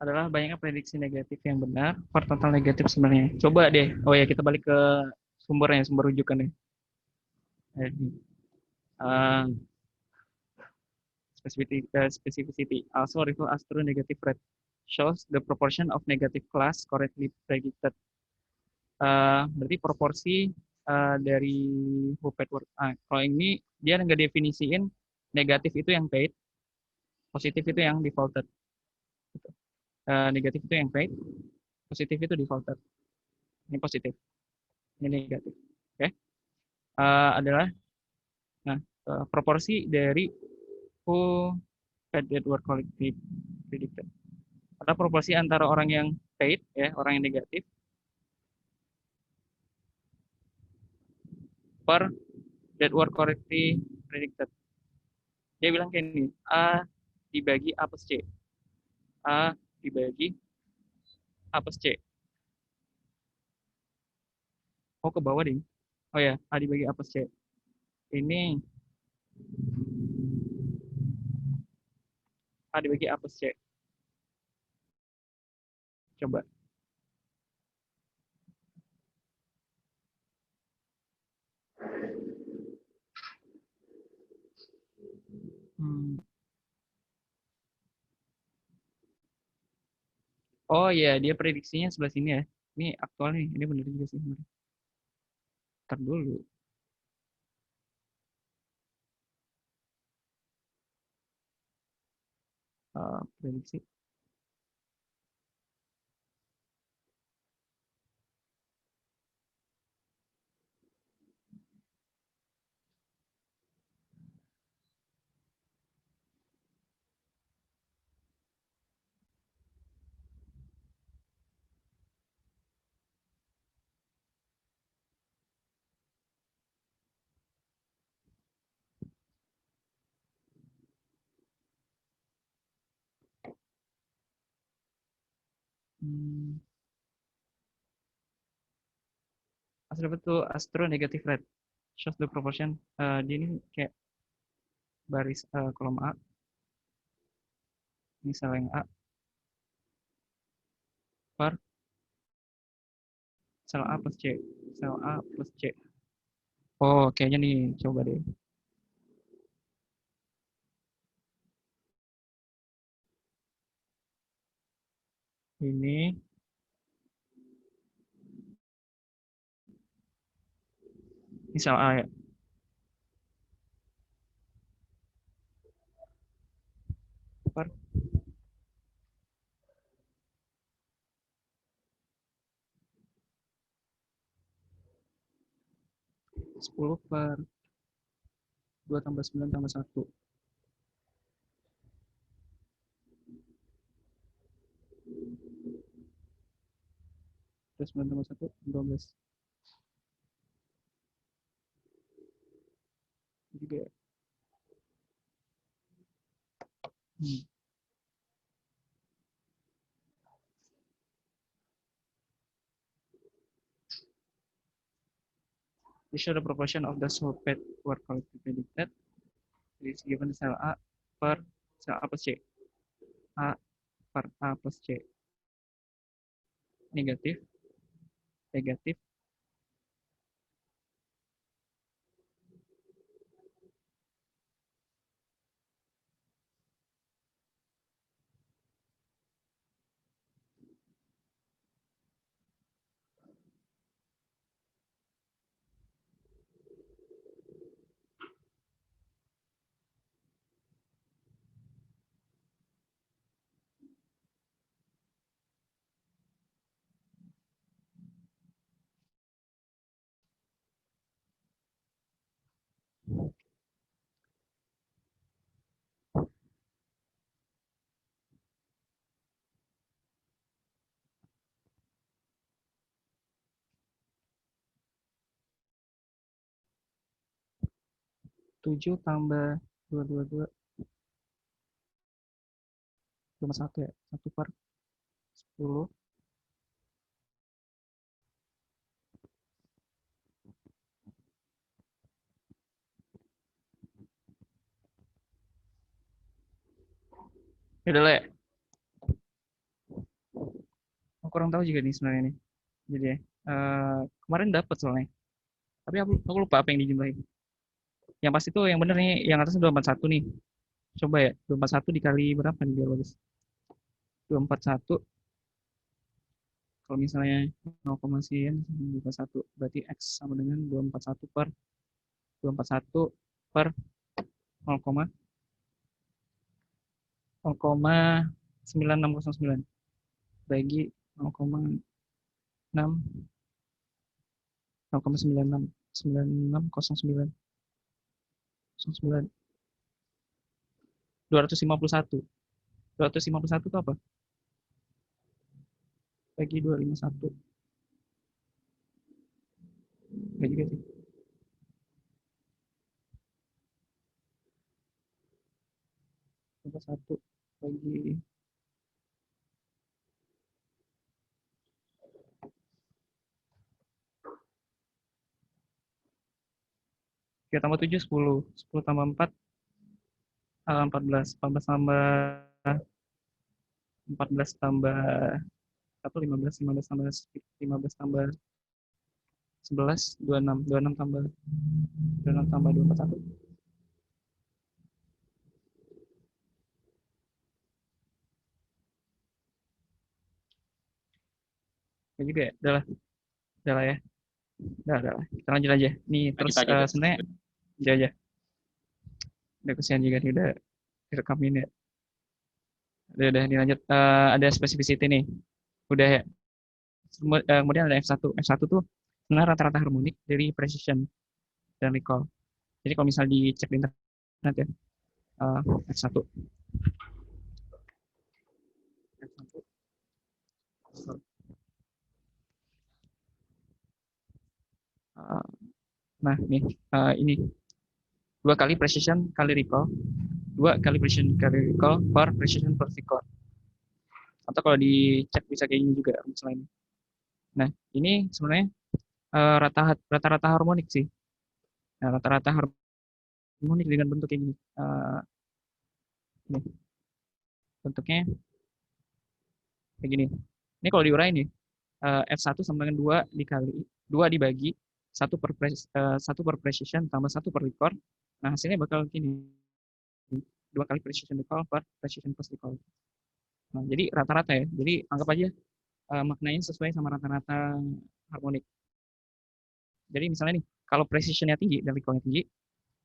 Adalah banyaknya prediksi negatif yang benar per total negatif sebenarnya. Coba deh. Oh ya, kita balik ke sumbernya, sumber rujukan deh. Specificity also refer us to negative rate shows the proportion of negative class correctly predicted. Berarti proporsi dari Huppert work. Kalau ini dia nggak definisiin negatif itu yang paid, positif itu yang defaulted. Gitu. Negatif itu yang paid, positif itu defaulted. Ini positif, ini negatif. Oke, adalah proporsi dari who paid that were correctly predicted. Ada proporsi antara orang yang paid, ya, orang yang negatif, per that were correctly predicted. Dia bilang kayak gini, A dibagi A plus C. A dibagi A plus C. Oh, ke bawah deh. Oh ya, A dibagi A plus C. Ini A dibagi A plus C. Coba. Oh iya, dia prediksinya sebelah sini ya. Ini aktual nih, ini benar juga sih. Ntar dulu. Prediksi. Asal betul astro negative red shows the proportion. Dia ini kayak baris kolom A. Misalnya yang A per sel A plus C. Sel A plus C. Oh, kayaknya nih, coba deh. Ini sel A ya. Per 10 per 2 tambah 9 tambah 1. Terus 9 tambah 1, 12. Juga ya. We show the proportion of the solved were correctly predicted. Is given sel A per sel A plus C. A per A plus C. Negatif. Negatif. Tujuh tambah 222 cuma 1 ya. 1 per 10. Udah lah ya. Aku kurang tahu juga nih sebenarnya nih. Jadi ya, kemarin dapat soalnya. Tapi aku lupa apa yang dijumlahin. Yang pasti tuh yang bener nih, yang atasnya 241 nih. Coba ya, 241 dikali berapa nih biar bagus. 241 kalau misalnya 0, sekian 241 berarti X sama dengan 241 per 241 per 0,9609 bagi 0,6 0,9609 251 itu apa? Bagi 251 enggak juga sih. Satu bagi tiga tambah 7 10 tambah 4 14 tambah 14 tambah 1 15 tambah 15 tambah 11 26 tambah 241 ya juga ya. Udah lah ya. Udah lah. Kita lanjut aja. Nih terus sebenarnya aja. Udah kesian juga nih udah direkam ini ya. Udah dilanjut. Ada specificity nih. Udah ya. Kemudian ada F1. F1 tuh sebenarnya rata-rata harmonik dari precision dan recall. Jadi kalau misal dicek di internet ya, F1. Nah, ini 2 kali precision kali recall, 2 kali precision kali recall per precision per recall. Atau kalau dicek bisa kayak gini juga selain. Nah, ini sebenarnya rata-rata harmonik sih. Nah, rata-rata harmonik dengan bentuk kayak gini. Nih, bentuknya kayak gini. Ini kalau diuraiin nih, F1 sama dengan 2 dikali 2 dibagi 1 per precision tambah 1 per record. Nah, hasilnya bakal gini. 2 kali precision recall per precision post recall. Nah, jadi rata-rata ya. Jadi anggap aja maknanya sesuai sama rata-rata harmonik. Jadi misalnya nih, kalau precisionnya tinggi dan recall-nya tinggi,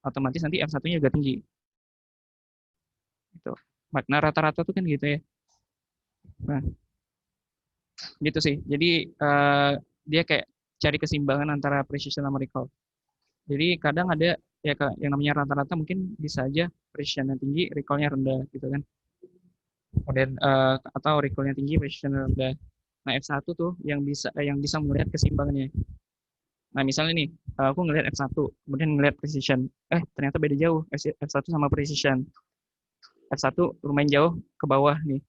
otomatis nanti F1-nya juga tinggi. Gitu. Makna rata-rata tuh kan gitu ya. Nah, gitu sih. Jadi dia kayak cari keseimbangan antara precision sama recall. Jadi kadang ada ya yang namanya rata-rata mungkin bisa aja precision-nya tinggi, recall-nya rendah gitu kan. Kemudian atau recall-nya tinggi, precision-nya rendah. Nah, F1 tuh yang bisa melihat keseimbangannya. Nah, misalnya nih, aku ngelihat F1, kemudian ngelihat precision. Ternyata beda jauh F1 sama precision. F1 lumayan jauh ke bawah nih,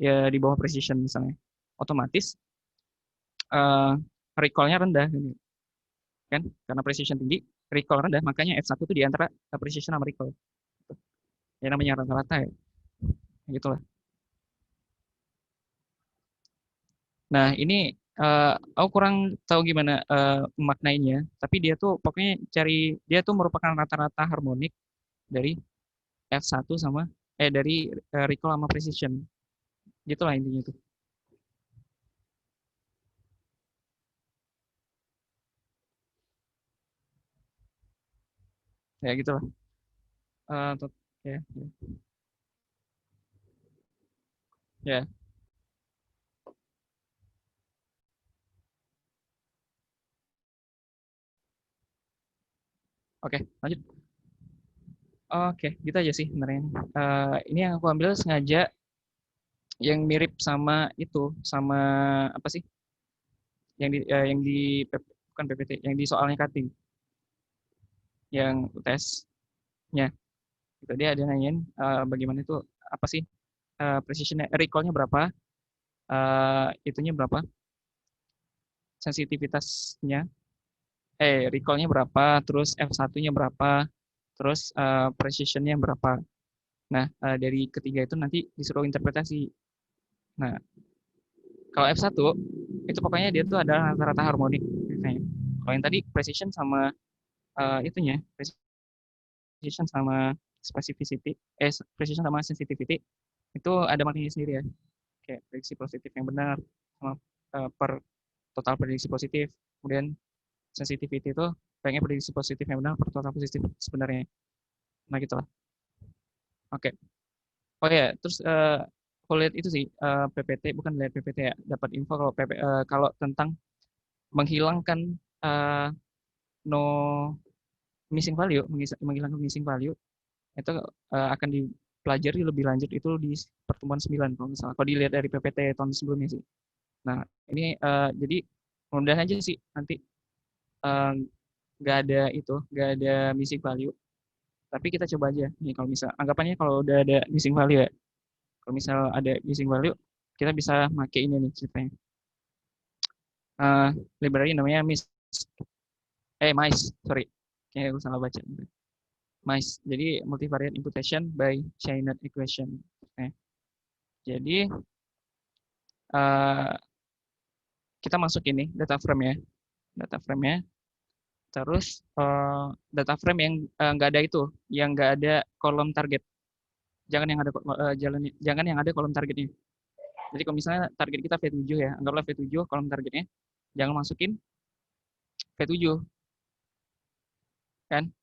ya di bawah precision misalnya. Otomatis recall-nya rendah gitu. Kan? Karena precision tinggi, recall rendah, makanya F1 itu di antara precision sama recall. Ya namanya rata-rata ya. Gitulah. Nah, ini aku kurang tahu gimana memaknainya, tapi dia tuh pokoknya dia tuh merupakan rata-rata harmonik dari F1 sama dari recall sama precision. Gitulah intinya tuh. Ya gitulah. Ya, ya. Ya. Oke, lanjut. Oke, gitu aja sih sebenarnya. Ini yang aku ambil sengaja yang mirip sama itu, sama apa sih? Yang di bukan PPT, yang di soalnya cutting, yang UTS-nya. Gitu. Dia ada nanyain bagaimana itu apa sih precision recall-nya berapa, itunya berapa, sensitivitasnya, recall-nya berapa, terus F1-nya berapa, terus precision-nya berapa. Nah, dari ketiga itu nanti disuruh interpretasi. Nah, kalau F1 itu pokoknya dia tuh adalah rata-rata harmonik. Misalnya. Kalau yang tadi precision sama itunya, precision sama specificity, precision sama sensitivity itu ada maknanya sendiri ya. Kayak prediksi positif yang benar sama per total prediksi positif. Kemudian sensitivity itu pengen prediksi positif yang benar per total positif sebenarnya. Nah gitulah. Oke. Oh ya, terus aku lihat itu sih PPT, bukan lihat PPT ya, dapat info kalau kalau tentang menghilangkan no missing value, menghilangkan missing value itu akan dipelajari lebih lanjut itu di pertemuan 9 kalau misalnya. Kalau dilihat dari PPT tahun sebelumnya sih. Nah, ini jadi mudah-mudahan aja sih nanti nggak ada missing value. Tapi kita coba aja nih kalau misal anggapannya kalau udah ada missing value ya. Kalau misal ada missing value, kita bisa pakai ini nih ceritanya. Library namanya MICE, sorry. Kayaknya aku salah baca. MICE. Jadi multivariate imputation by chained equation. Jadi kita masuk ini data frame ya. Data frame-nya. Terus data frame yang nggak ada itu, yang nggak ada kolom target. Jangan yang ada kolom targetnya. Jadi kalau misalnya target kita V7 ya, anggaplah V7 kolom targetnya, jangan masukin V7. Kan?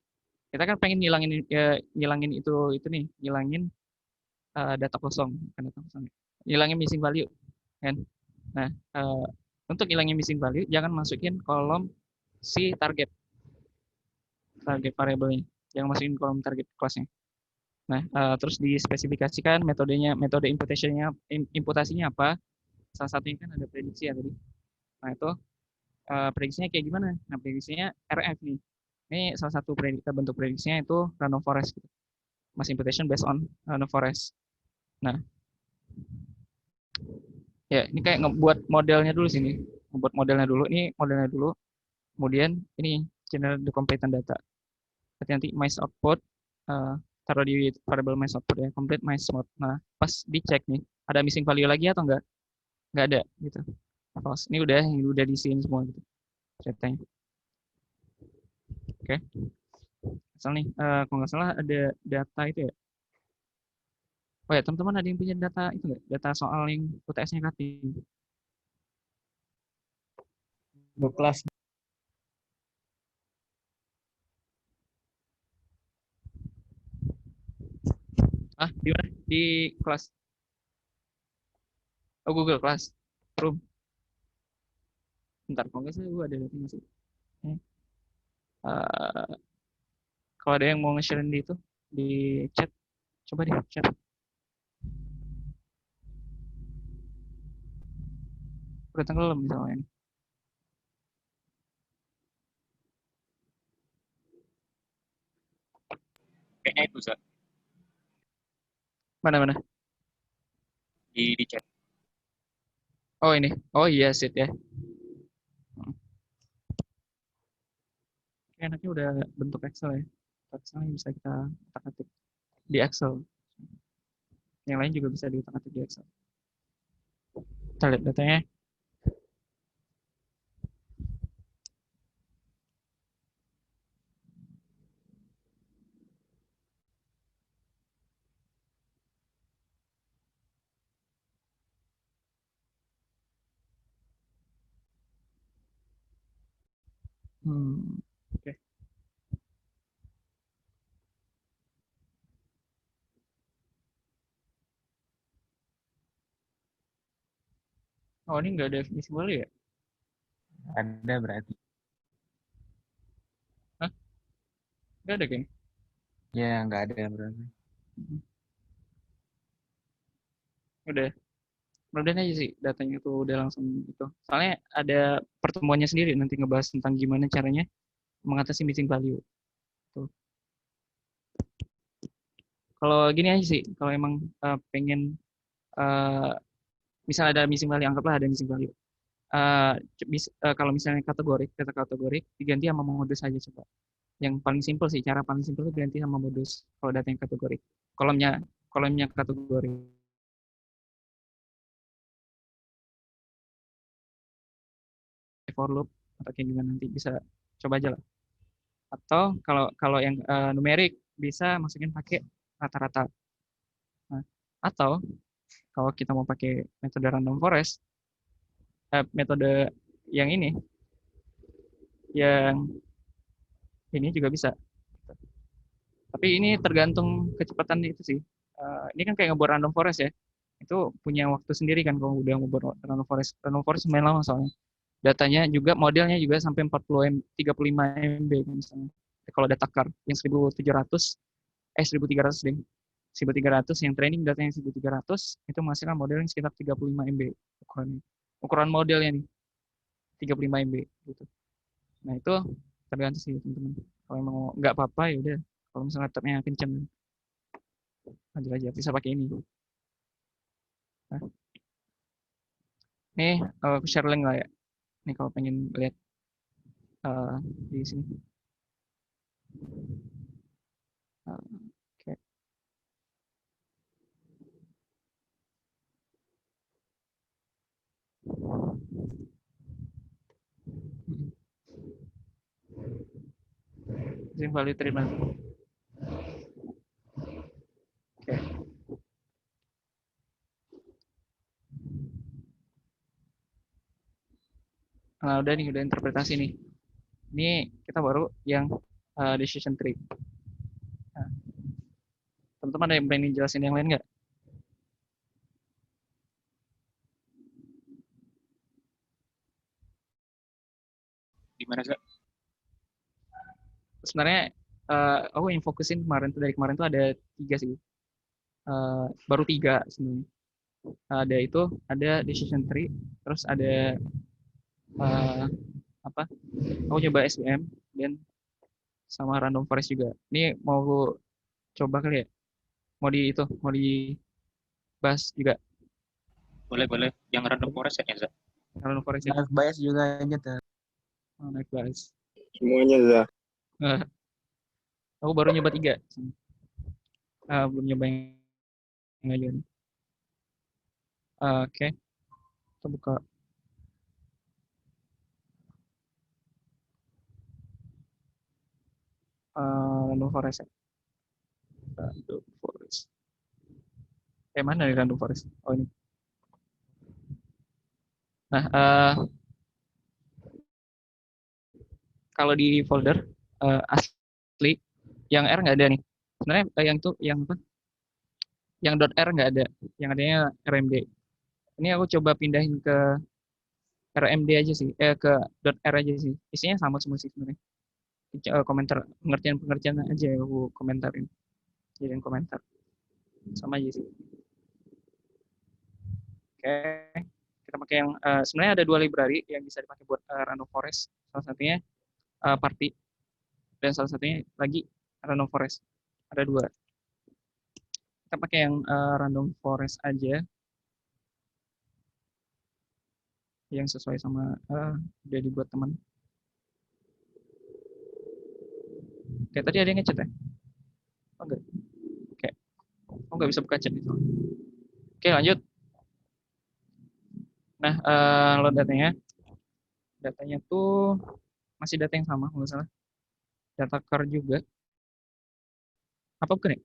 Kita kan pengen ngilangin itu nih, ngilangin data kosong, bukan data kosong. Ngilangin missing value, kan? Nah, untuk ngilangin missing value jangan masukin kolom si target variabelnya. Jangan masukin kolom target kelasnya. Nah, terus dispesifikasikan metode imputasinya apa. Salah satunya kan ada prediksi ya tadi. Nah, itu prediksinya kayak gimana? Nah, prediksinya RF nih. Ini salah satu bentuk prediksinya itu random forest. Gitu. Mass imputation based on random forest. Nah, Ya, ini kayak ngebuat modelnya dulu sini. Ngebuat modelnya dulu. Ini modelnya dulu. Kemudian ini generate the competent data. Berarti nanti mice output taruh di variable mice output ya, complete mice mode. Nah, pas dicek nih, ada missing value lagi atau enggak? Enggak ada gitu. False. Ini udah di sini semua gitu ceritanya. Oke. Asal nih, kalau nggak salah ada data itu ya. Oh ya, teman-teman ada yang punya data itu nggak? Data soal yang UTS-nya cutting. Untuk kelas Di mana? Di kelas. Oh, Google Class. Room. Bentar, kalau nggak salah gue ada datanya sih. Uh, kalau ada yang mau nge-share di itu, di chat, coba deh chat. Udah tenggelam misalnya ini. Kayaknya itu Zak, Mana-mana? di chat. Oh ini. Oh iya, sit ya. Enaknya udah bentuk Excel ya. Excel yang bisa kita otak-atik di Excel. Yang lain juga bisa diotak-atik di Excel. Kita lihat datanya. Oke. Oh ini nggak ada definisi value ya? ada berarti. Hah? Nggak ada kan? Ya, nggak ada berarti. Udah. Mudah aja sih datanya itu udah langsung itu. Soalnya ada pertemuannya sendiri nanti ngebahas tentang gimana caranya mengatasi missing value. Tuh. Kalau gini aja sih, kalau emang pengen uh, misal ada missing value, anggaplah ada missing value. Kalau misalnya kata kategorik diganti sama modus aja coba. Yang paling simpel sih, cara paling simpel itu diganti sama modus kalau data yang kategorik. Kolomnya kolomnya kategori for loop atau kayak gimana nanti bisa coba aja lah. Atau kalau kalau yang numerik bisa masukin pakai rata-rata. Nah, atau kalau kita mau pakai metode random forest, metode yang yang ini juga bisa. Tapi ini tergantung kecepatan itu sih. Ini kan kayak ngebuat random forest ya. Itu punya waktu sendiri kan kalau udah ngebuat random forest. Random forest main lama soalnya. Datanya juga, modelnya juga sampai 35 MB misalnya. Kalau data car yang 1300 deh. 1300 yang training datanya 1300 itu menghasilkan model yang sekitar 35 MB ukurannya. Ukuran modelnya nih 35 MB gitu. Nah, itu tergantung sih teman-teman. Kalau mau nggak apa-apa ya udah. Kalau misalnya laptopnya kenceng lanjut aja bisa pakai ini. Nah, nih aku share link lah ya. Nih kalau pengen lihat di sini. Oke. Missing value treatment. Oke. Nah, udah nih, udah interpretasi nih. Ini kita baru yang decision tree. Nah, teman-teman ada yang berani jelasin yang lain nggak? Gimana Zak? Sebenarnya aku yang fokusin dari kemarin tuh ada 3 sih. Baru 3 sebenarnya. Ada decision tree, terus ada apa? Aku coba SVM dan sama random forest juga. Ini mau coba kali ya? Mau dibahas juga. Boleh. Yang random forest ya, Za? Random forest ya. Naik bias juga aja tuh. Oh, naik bias. Semuanya, Za. Aku baru nyoba 3. Belum nyoba yang aja nih. Oke. Kita buka. Random forest ya. Random forest. Mana nih random forest? Oh, ini. Nah, kalau di folder asli, yang R nggak ada nih. Sebenarnya yang tuh, yang apa? Yang .r nggak ada. Yang adanya RMD. Ini aku coba pindahin ke RMD aja sih. Ke .r aja sih. Isinya sama semua sih sebenarnya. Komentar, pengertian aja aku komentarin. Jadiin komentar. Sama aja sih. Oke. Kita pakai yang, sebenarnya ada 2 library yang bisa dipakai buat random forest. Salah satunya party. Dan salah satunya lagi random forest. Ada 2. Kita pakai yang random forest aja. Yang sesuai sama udah dibuat teman. Oke, tadi ada yang ngechat ya? Oh, enggak. Oke. Oh, nggak bisa buka chat nih. Oke, lanjut. Nah, load datanya. Datanya tuh masih data yang sama, nggak salah. Data car juga. Apa bukan ya?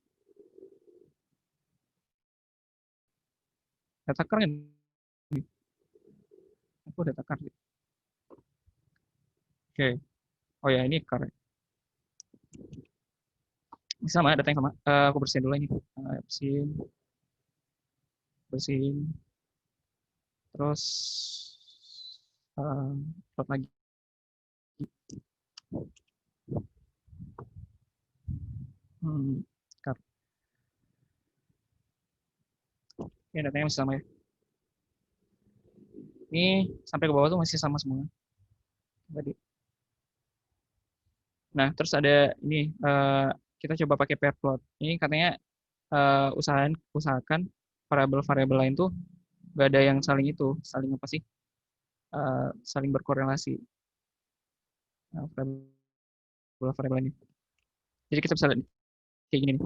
Data car kan? Aku data car. Oke. Oh ya, ini car. Sama, data yang sama. Aku bersihin dulu ini. Bersihin. Terus load lagi. Car. Oke, datanya masih sama ya. Ini sampai ke bawah tuh masih sama semua. Tadi. Nah, terus ada ini, kita coba pakai pair plot. Ini katanya usahakan variabel-variabel lain tuh nggak ada yang saling apa sih? Saling berkorelasi. Nah, variabel ini. Jadi kita bisa lihat kayak gini nih.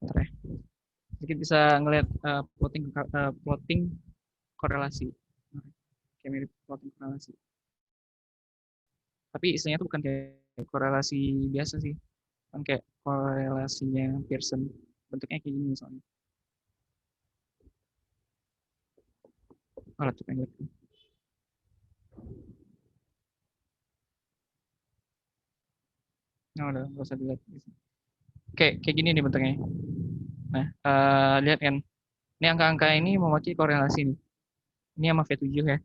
Bentar ya. Jadi bisa ngelihat plotting korelasi. Kayak mirip plotting korelasi. Tapi istilahnya itu bukan kayak korelasi biasa sih. Kan kayak korelasinya Pearson. Bentuknya kayak gini misalnya. Oh, laptop yang gitu. Nah, udah nggak usah dilihat. Kayak gini nih bentuknya. Nah, lihat kan. Ini angka-angka ini mewakili korelasi nih. Ini sama V7 ya.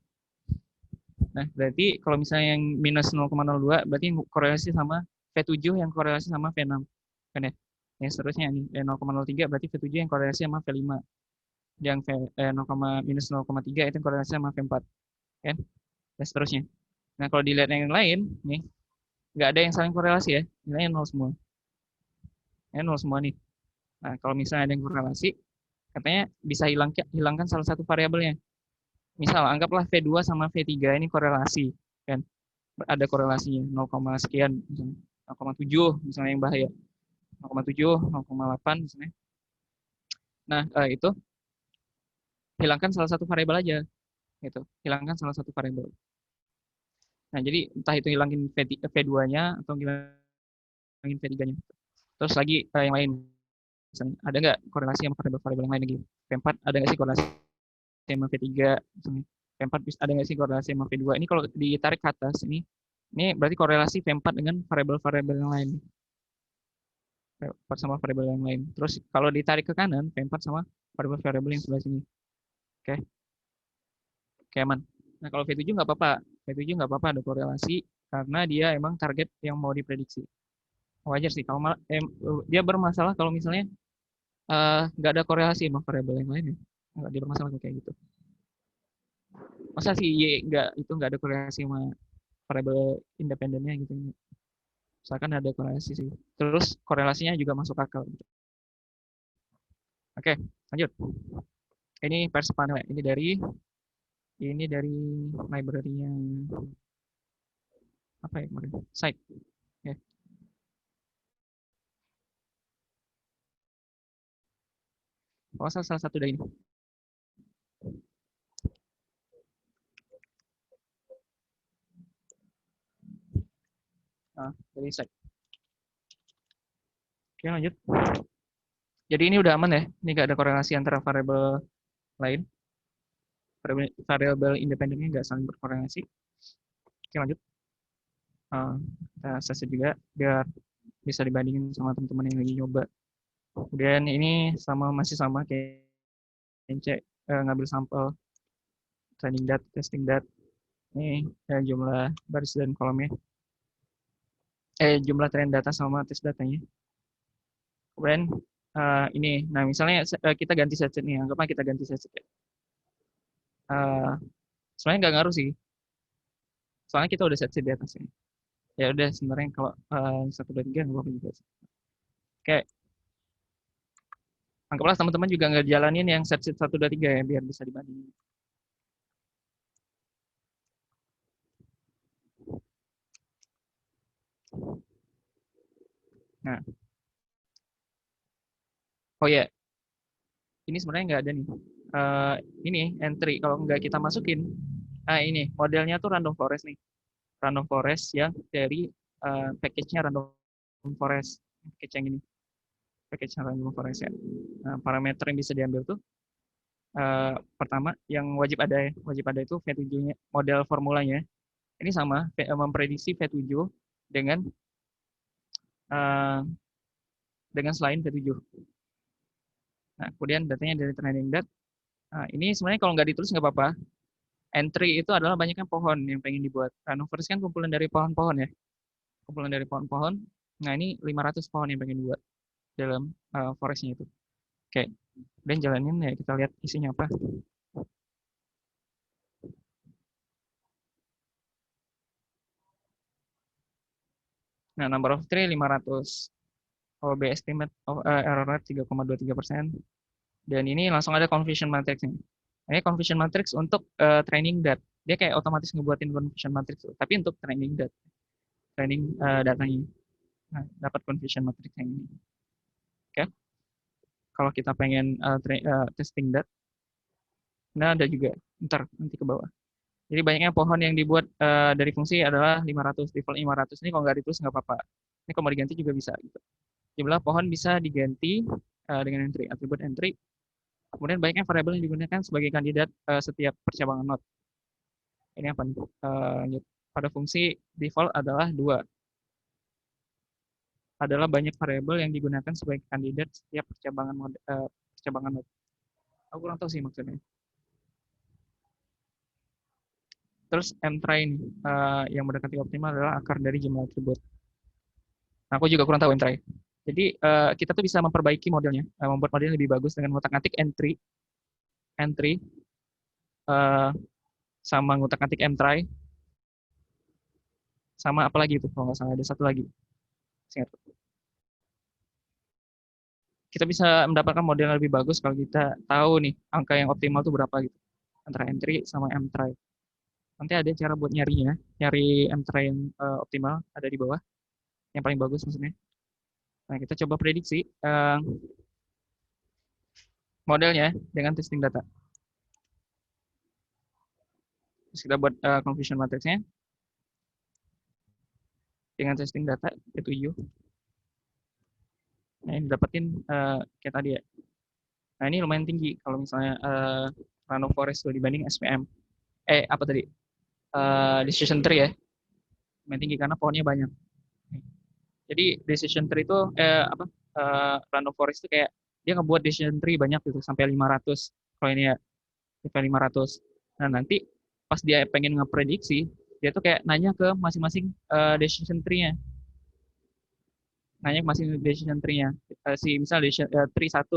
Nah, berarti kalau misalnya yang minus 0,02, berarti korelasi sama V7 yang korelasi sama V6. Kan ya? Yang seterusnya nih, 0,03 berarti V7 yang korelasi sama V5. Yang minus 0,3 itu yang korelasi sama V4. Kan? Dan seterusnya. Nah, kalau dilihat yang lain, nih, nggak ada yang saling korelasi ya. Nilainya 0 semua. Ya, 0 semua nih. Nah, kalau misalnya ada yang korelasi, katanya bisa hilangkan salah satu variabelnya. Misal, anggaplah V2 sama V3 ini korelasi. Kan? Ada korelasinya, 0, sekian, misalnya 0,7 misalnya yang bahaya. 0,7, 0,8 misalnya. Nah, itu hilangkan salah satu variabel aja. Gitu. Hilangkan salah satu variabel. Nah, jadi entah itu hilangin V2-nya atau hilangin V3-nya. Terus lagi yang lain. Misalnya, ada nggak korelasi sama variabel-variabel yang lain lagi? V4 ada nggak sih korelasi sama V3? Misalnya, V4 ada nggak sih korelasi sama V2? Ini kalau ditarik ke atas, ini berarti korelasi V4 dengan variabel-variabel yang lain. V4 sama variabel yang lain. Terus kalau ditarik ke kanan, V4 sama variabel-variabel yang sebelah sini. Oke. Oke, aman. Nah, kalau V7 nggak apa-apa. V7 nggak apa-apa ada korelasi karena dia emang target yang mau diprediksi. Wajar sih. Kalau dia bermasalah kalau misalnya nggak ada korelasi sama variabel yang lain ya. Nggak dia bermasalah kayak gitu. Masa sih Y nggak ada korelasi sama variabel independennya gitu. Misalkan ada korelasi sih. Terus korelasinya juga masuk akal. Oke, lanjut. Ini pers panel. Ini dari library-nya apa ya kemarin? Site. Ya. Oh, salah satu dari ini. Dari site. Oke, lanjut. Jadi ini udah aman ya. Ini nggak ada korelasi antara variabel lain. Variabel independennya nggak saling berkorelasi. Oke, lanjut. Kita akses juga biar bisa dibandingin sama teman-teman yang lagi nyoba. Kemudian ini masih sama kayak cek ngambil sampel training data, testing data. Ini jumlah baris dan kolomnya. Jumlah train data sama tes datanya. Kemudian ini, nah misalnya kita ganti setset nih, anggaplah kita ganti setset ya. Sebenarnya nggak ngaruh sih, soalnya kita udah setset di atasnya. Ya udah sebenarnya kalau 1, 2, 3 nggak apa-apa juga. Oke, anggaplah teman-teman juga nggak jalanin yang setset 1, 2, 3 ya, biar bisa dibandingin. Nah, oh ya, ini sebenarnya nggak ada nih. Ini entry kalau nggak kita masukin. Nah ini modelnya tuh random forest nih. Random forest yang dari package-nya random forest. Package yang ini. Package random forest ya. Nah, parameter yang bisa diambil tuh pertama yang wajib ada ya. Wajib ada itu V7-nya, model formulanya. Ini sama memprediksi V7 dengan selain V7. Nah, kemudian datanya dari training data. Nah, ini sebenarnya kalau nggak ditulis nggak apa-apa. Entry itu adalah banyaknya pohon yang pengen dibuat. Random forest kan kumpulan dari pohon-pohon ya. Kumpulan dari pohon-pohon. Nah, ini 500 pohon yang pengen dibuat dalam forestnya itu. Oke, dan jalanin ya, kita lihat isinya apa. Nah, number of tree 500. OB estimate of error rate 3,23%. Dan ini langsung ada confusion matrix-nya. Ini confusion matrix untuk training data. Dia kayak otomatis ngebuatin confusion matrix, tapi untuk training data. Training datanya. Nah, dapat confusion matrix yang ini. Oke. Kalau kita pengen testing data, nah ada juga. Nanti ke bawah. Jadi banyaknya pohon yang dibuat dari fungsi adalah 500, default 500. Ini kalau nggak ditulis nggak apa-apa. Ini kalau mau diganti juga bisa. Gitu. Jumlah pohon bisa diganti dengan entry, atribut entry. Kemudian banyaknya variabel yang digunakan sebagai kandidat setiap percabangan node. Ini apa nih? Pada fungsi default adalah 2. Adalah banyak variabel yang digunakan sebagai kandidat setiap percabangan node. Aku kurang tahu sih maksudnya. Terus mtry yang mendekati optimal adalah akar dari jumlah atribut. Nah, aku juga kurang tahu mtry. Jadi kita tuh bisa memperbaiki modelnya, membuat modelnya lebih bagus dengan ngutak-ngatik entry, sama ngutak-ngatik mtry, sama apa lagi itu kalau nggak salah ada satu lagi. Kita bisa mendapatkan model yang lebih bagus kalau kita tahu nih angka yang optimal itu berapa gitu antara entry sama mtry. Nanti ada cara buat nyarinya, nyari mtry yang optimal ada di bawah, yang paling bagus maksudnya. Nah, kita coba prediksi modelnya dengan testing data. Terus kita buat confusion matrixnya dengan testing data V7. Nah, ini dapetin kayak tadi ya. Nah, ini lumayan tinggi kalau misalnya random forest dibanding SVM. Apa tadi? Decision tree ya. Lumayan tinggi karena pohonnya banyak. Jadi decision tree itu random forest itu kayak dia ngebuat decision tree banyak gitu sampai 500. Kalau ini ya sampai 500. Nah, nanti pas dia pengen ngeprediksi, dia tuh kayak nanya ke masing-masing decision tree-nya. Nanya ke masing-masing decision tree-nya. Misal tree 1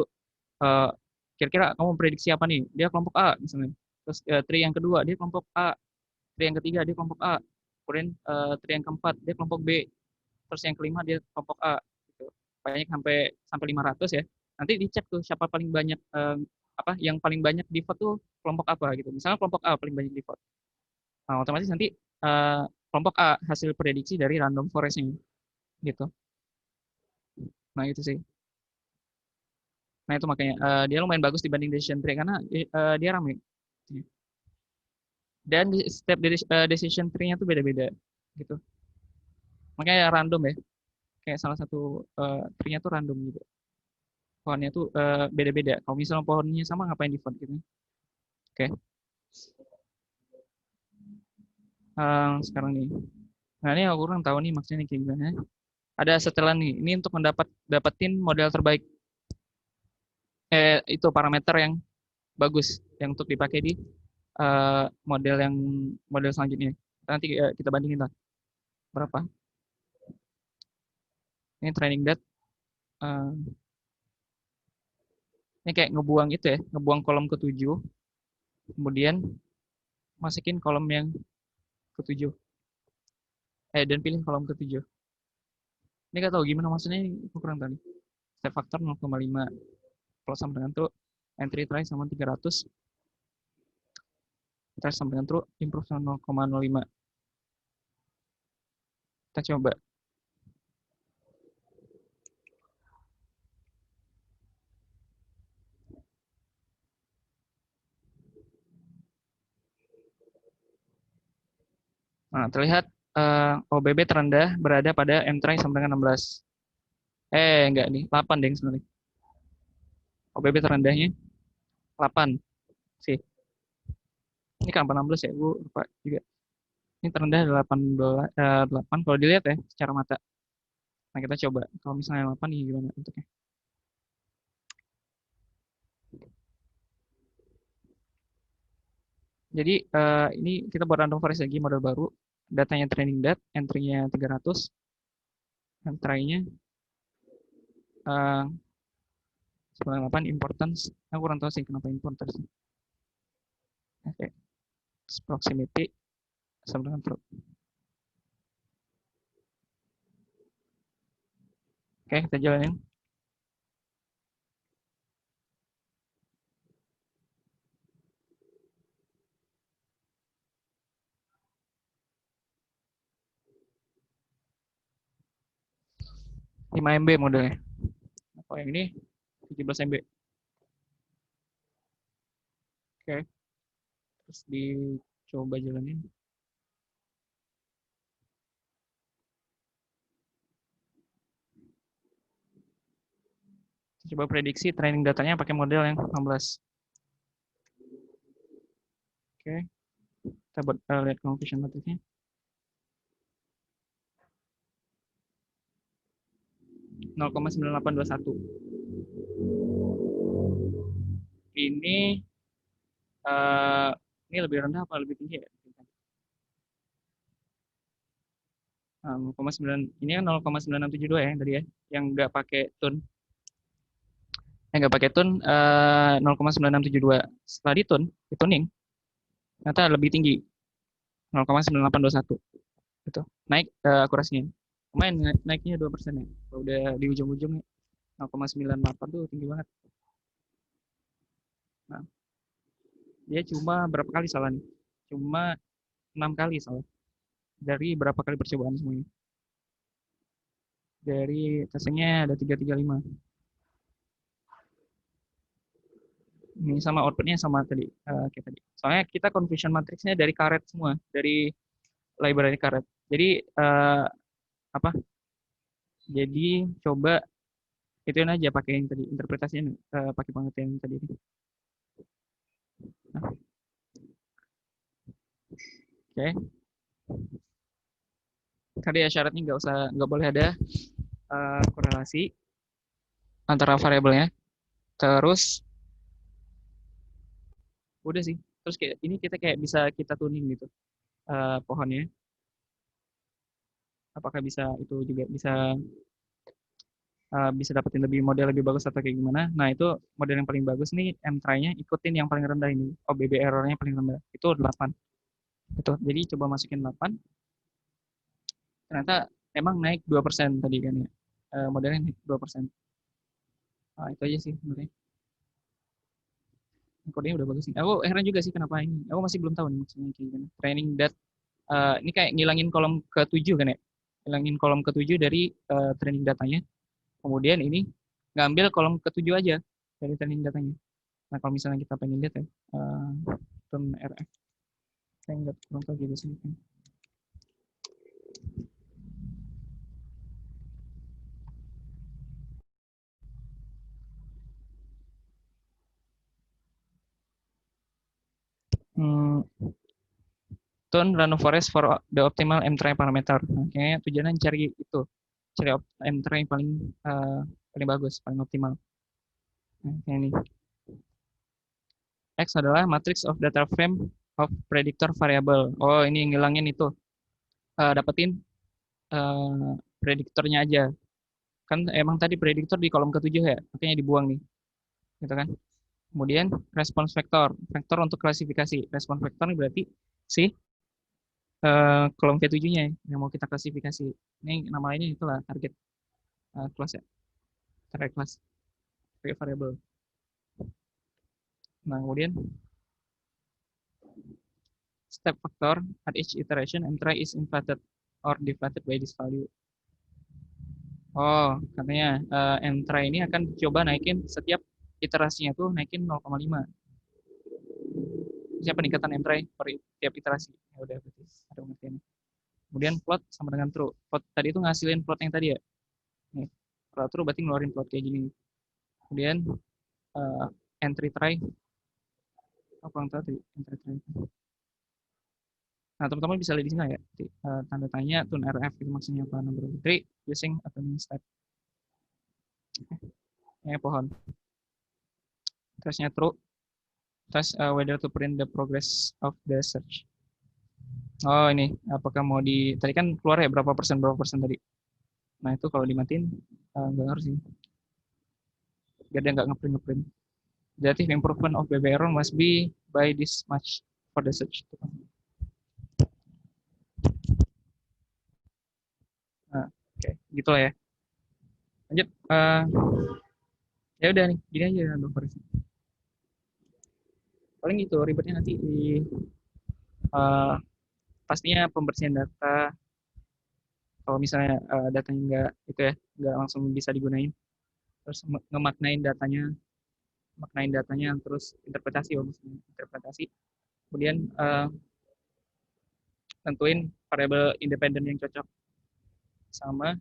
kira-kira kamu prediksi apa nih? Dia kelompok A misalnya. Terus tree yang kedua dia kelompok A. Tree yang ketiga dia kelompok A. Kemudian tree yang keempat dia kelompok B. terus yang kelima dia kelompok A gitu. Banyak sampai 500 ya. Nanti dicek tuh siapa paling banyak yang paling banyak di vote tuh kelompok apa gitu. Misalnya kelompok A paling banyak di vote. Nah, otomatis nanti kelompok A hasil prediksi dari random forest-nya gitu. Nah, itu sih. Nah, itu makanya dia lumayan bagus dibanding decision tree karena dia ramai. Dan setiap decision tree-nya tuh beda-beda gitu. Makanya random ya. Kayak salah satu tree-nya tuh random gitu. Pohonnya tuh beda-beda. Kalau misalnya pohonnya sama ngapain di vote gitu. Oke. Sekarang nih. Nah, ini aku kurang tahu nih maksudnya kayak gimana. Ada setelan nih. Ini untuk dapetin model terbaik. Itu parameter yang bagus yang untuk dipakai di model selanjutnya. Nanti kita bandingin lah berapa. Ini training data. Ini kayak ngebuang itu ya, ngebuang kolom ke-7, kemudian masukin kolom yang ke-7. Dan pilih kolom ke-7. Ini nggak tahu gimana maksudnya, aku kurang tahu nih. Step factor 0,5 kalau sama dengan true, entry try sama 300, try sama dengan true, improve sama 0,05. Kita coba. Nah, terlihat OBB terendah berada pada M-try sama dengan 16. Enggak nih, 8 deh sebenarnya. OBB terendahnya 8 sih. Ini kan 16 ya, gue lupa juga. Ini terendah 8 kalau dilihat ya secara mata. Nah, kita coba. Kalau misalnya 8 nih gimana bentuknya. Jadi ini kita buat random forest lagi model baru. Datanya training data, entry-nya 300. Dan try-nya 98 importance. Aku kurang tahu sih kenapa importance. Oke. Proximity sama dengan true. Oke, kita jalanin. Lima MB modelnya. Kalau yang ini 17 MB. Oke. Terus dicoba jalanin. Coba prediksi training datanya pakai model yang 16. Oke. Kita buat lihat confusion matrixnya. (0,9821). Ini lebih rendah apa lebih tinggi ya? 0,9 ini kan 0,9672 ya yang tadi ya, yang nggak pakai tune. Yang nggak pakai tune 0,9672. Setelah di tuning, ternyata lebih tinggi 0,9821. Gitu. Naik akurasinya. Lumayan naiknya 2% ya. Kalau udah di ujung-ujung 0,98 tuh tinggi banget. Nah, dia cuma berapa kali salah nih? Cuma 6 kali salah. Dari berapa kali percobaan semuanya? Dari testingnya ada 335. Ini sama outputnya sama tadi, kayak tadi. Soalnya kita confusion matrixnya dari karet semua, dari library karet. Jadi Jadi coba ituin aja pakai yang tadi interpretasinya, pakai pengertian yang tadi. Nah. Oke. Tadi ya syaratnya nggak boleh ada korelasi antara variabelnya. Terus udah sih. Terus kayak ini kita kayak bisa kita tuning gitu pohonnya. Apakah bisa itu juga bisa dapetin model lebih bagus atau kayak gimana. Nah, itu model yang paling bagus nih M-try-nya ikutin yang paling rendah ini. OBB error-nya paling rendah. Itu 8. Betul. Jadi coba masukin 8. Ternyata emang naik 2% tadi kan ya. Modelnya naik 2%. Nah, itu aja sih sebenarnya. Kodenya udah bagus nih. Aku heran juga sih kenapa ini. Aku masih belum tahu nih maksudnya kayak gimana. Training dat ini kayak ngilangin kolom ke-7 kan ya. Ngilangin kolom ke-7 dari training datanya. Kemudian ini ngambil kolom ke-7 aja dari training datanya. Nah, kalau misalnya kita pengen lihat ya, turn RF. Saya nggak kurang tahu juga sih. Tune random forest for the optimal M-try parameter. Nah, kayaknya tujuannya cari itu, cari M-try yang paling bagus, paling optimal. Nah, kayak ini. X adalah matrix of data frame of predictor variable. Oh, ini ngilangin itu. Dapetin prediktornya aja. Kan emang tadi prediktor di kolom ke-7 ya, makanya dibuang nih. Gitu kan. Kemudian response vector. Vektor untuk klasifikasi. Response vector ini berarti si kolom V7-nya yang mau kita klasifikasi. Ini namanya itulah target class ya. Target class. Target variable. Nah, kemudian step factor at each iteration M-try is inflated or deflated by this value. Oh, katanya M-try ini akan coba naikin setiap iterasinya tuh naikin 0,5. Siapa peningkatan M-try per tiap iterasi. Ya udah berarti ada pengertiannya. Kemudian plot sama dengan true. Plot tadi itu ngasilin plot yang tadi ya. Nih, kalau true berarti ngeluarin plot kayak gini. Kemudian entry try. Apa yang tadi? Entry try. Nah, teman-teman bisa lihat di sini ya. Tanda tanya tune RF itu maksudnya apa? Number of tree using a tuning step. Ini pohon. Terusnya true. Terus whether to print the progress of the search. Oh, ini apakah mau tadi kan keluar ya berapa persen tadi. Nah, itu kalau dimatiin nggak harus sih. Biar dia nggak ngeprint. Jadi improvement of BB error must be by this much for the search. Nah, oke, gitu lah ya. Lanjut. Ya udah nih, gini aja Dokter. Paling gitu ribetnya nanti di pastinya pembersihan data. Kalau misalnya datanya nggak langsung bisa digunain, terus ngemaknain datanya, terus interpretasi, kemudian tentuin variabel independen yang cocok sama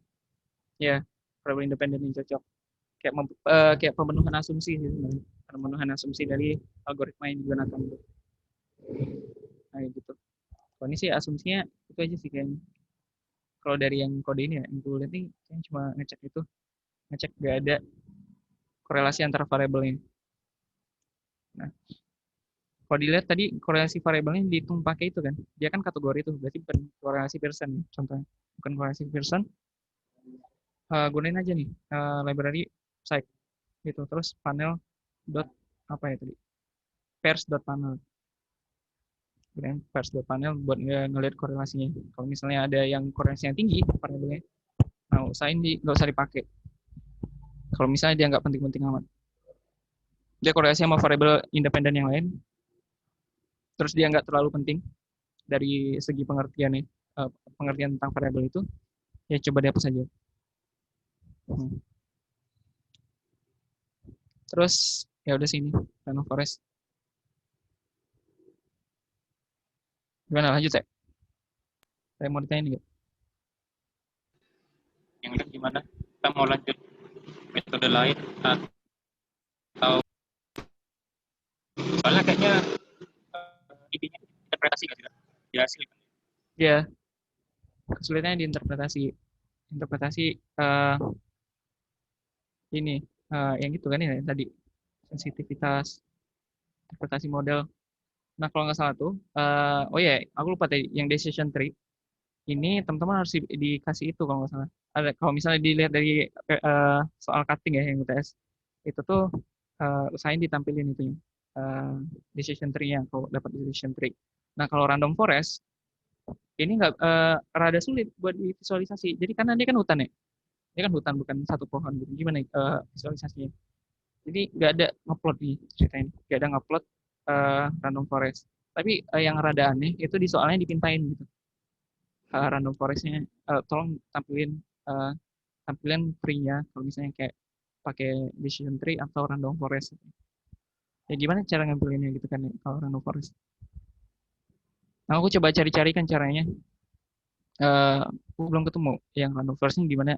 ya variabel independen yang cocok kayak pemenuhan asumsi sih sebenarnya, pemenuhan asumsi dari algoritma yang digunakan. Nah gitu. Kalau ini sih asumsinya itu aja sih kayaknya. Kalau dari yang kode ini ya, yang gue lihat nih kayaknya cuma ngecek gak ada korelasi antara variabelnya. Nah, kalau dilihat tadi korelasi variabelnya dihitung pakai itu kan, dia kan kategori itu, berarti bukan korelasi Pearson contohnya, bukan korelasi Pearson. Gunain aja nih library psych gitu, terus panel dot apa ya tadi, pairs dot panel, gunain pairs dot panel buat ngelihat korelasinya. Kalau misalnya ada yang korelasinya tinggi variabelnya, nah usahain nggak usah dipakai. Kalau misalnya dia nggak penting-penting amat, dia korelasi sama variabel independen yang lain, terus dia nggak terlalu penting dari segi pengertiannya, pengertian tentang variabel itu, ya coba dihapus aja. Terus ya udah sini random forest. Gimana lanjut ya? Saya mau ditanya nih. Yang lain gimana? Kita mau lanjut metode lain atau soalnya kayaknya intinya interpretasi nggak sih di hasil? Ya, kesulitannya di interpretasi ini yang gitu kan ya tadi sensitivitas interpretasi model. Nah kalau nggak salah tuh, oh ya, aku lupa tadi yang decision tree ini teman-teman harus dikasih itu kalau nggak salah. Ada kalau misalnya dilihat dari soal cutting ya yang UTS itu tuh usahain ditampilin itunya decision tree-nya kalau dapat decision tree. Nah kalau random forest ini nggak rada sulit buat divisualisasi. Jadi karena dia kan hutan ya, dia kan hutan bukan satu pohon gitu. Gimana visualisasinya? Jadi nggak ada ngupload nih ceritanya, nggak ada ngupload random forest. Tapi yang rada aneh itu di soalnya dipintain gitu. Random forestnya, tolong tampilin free-nya kalau misalnya kayak pakai decision tree atau random forest. Ya gimana cara ngambilinnya gitu kan ya, kalau random forest. Nah, aku coba cari-cari kan caranya. Aku belum ketemu yang random forest-nya gimana.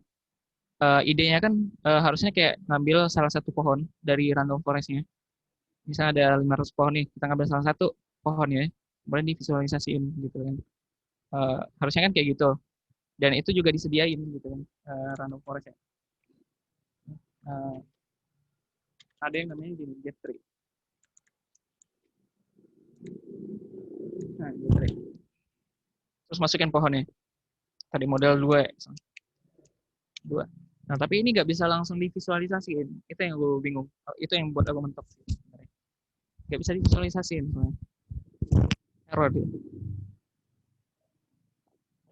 Idenya kan harusnya kayak ngambil salah satu pohon dari random forest-nya. Misalnya ada 500 pohon nih, kita ngambil salah satu pohon ya, kemudian divisualisasiin gitu kan. Harusnya kan kayak gitu. Dan itu juga disediain gitu kan, random forest ya. Ada yang namanya gini, get tree. Nah, get tree. Terus masukin pohonnya. Tadi model 2 ya. 2. Nah, tapi ini nggak bisa langsung divisualisasiin. Itu yang gue bingung. Itu yang buat aku mentok. Nggak bisa divisualisasiin. Error dia.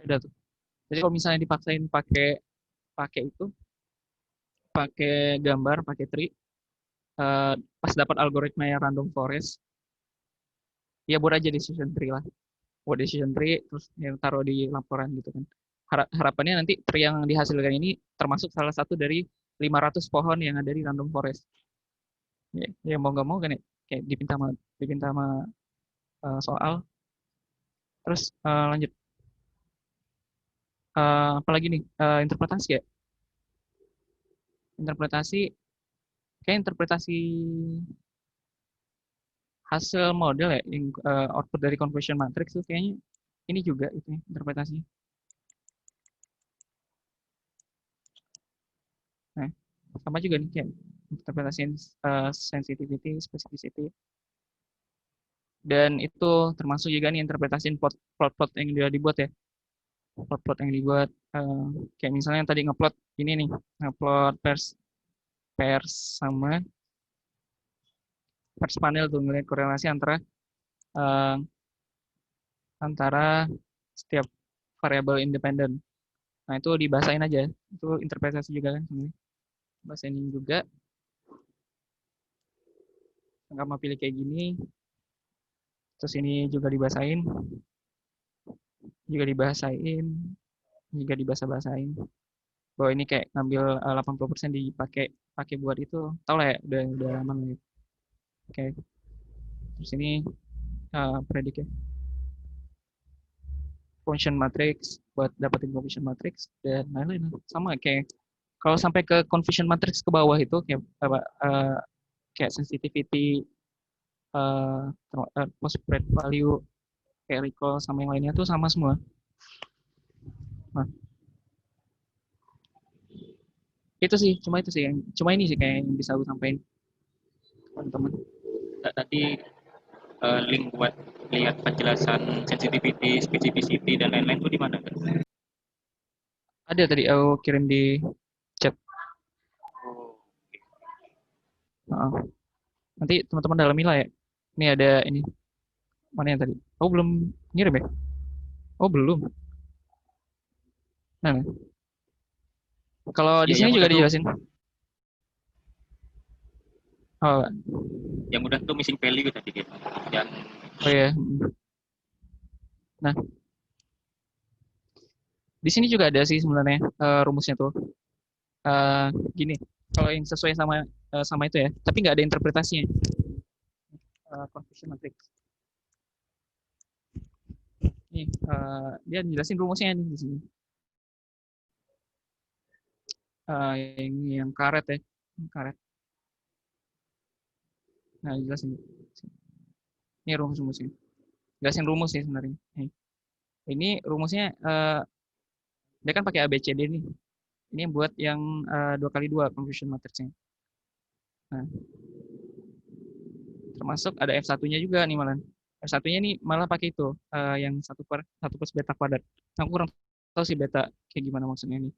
Udah tuh. Jadi kalau misalnya dipaksain pakai itu, pakai gambar, pakai tree, pas dapat algoritma yang random forest, ya buat aja decision tree lah. Buat decision tree, terus yang taruh di laporan gitu kan. Harapannya nanti tree yang dihasilkan ini termasuk salah satu dari 500 pohon yang ada di random forest. Ya mau nggak mau kan ya, kayak dipinta sama soal. Terus lanjut. Apalagi nih, interpretasi ya. Kayak interpretasi hasil model ya, yang output dari conversion matrix tuh kayaknya ini juga itu interpretasinya. Nah, sama juga nih kayak interpretasi sensitivity, specificity. Dan itu termasuk juga nih interpretasi plot-plot yang dia dibuat ya. Plot-plot yang dibuat kayak misalnya yang tadi ngeplot ini nih, ngeplot pairs sama pairs panel tuh, ngelihat korelasi antara setiap variabel independen. Nah, itu dibahasain aja. Itu interpretasi juga kan sebenarnya. Bahasain juga. Kamu pilih kayak gini. Terus ini juga dibahasain. Juga dibahasa-bahasain. Bahwa ini kayak ngambil 80% dipakai buat itu. Tahu lah ya, udah aman ya. Oke. Terus ini predik ya. Function matrix buat dapetin confusion matrix dan lain-lain. Sama kayak kalau sampai ke confusion matrix ke bawah itu kayak kayak sensitivity, post spread value, kayak recall sama yang lainnya tuh sama semua. Nah, itu sih ini sih kayak yang bisa aku sampaikan teman-teman. Tadi link buat lihat penjelasan sensitivity, specificity dan lain-lain itu di mana? Ada tadi aku kirim di chat. Nanti teman-teman dalami lah ya. Ini ada ini. Mana yang tadi? Oh, belum ngirim ya? Oh, belum. Nah, kalau di sini juga dijelasin. Oh, yang udah tuh missing value tadi gitu. Oh ya. Nah, di sini juga ada sih sebenarnya rumusnya tuh. Gini, kalau yang sesuai sama itu ya, tapi nggak ada interpretasinya. Confusion matrix. Nih, dia jelasin rumusnya nih di sini. Yang karet ya, karet. Nah, jelasin. Ini rumusnya. Jelasin rumus sih sebenarnya. Ini rumusnya dia kan pakai ABCD nih. Ini buat yang 2x2 confusion matrixnya. Nah, termasuk ada F1-nya juga nih malah. F1-nya nih malah pakai itu yang 1 plus beta kuadrat. Aku kurang tahu sih beta kayak gimana maksudnya ini.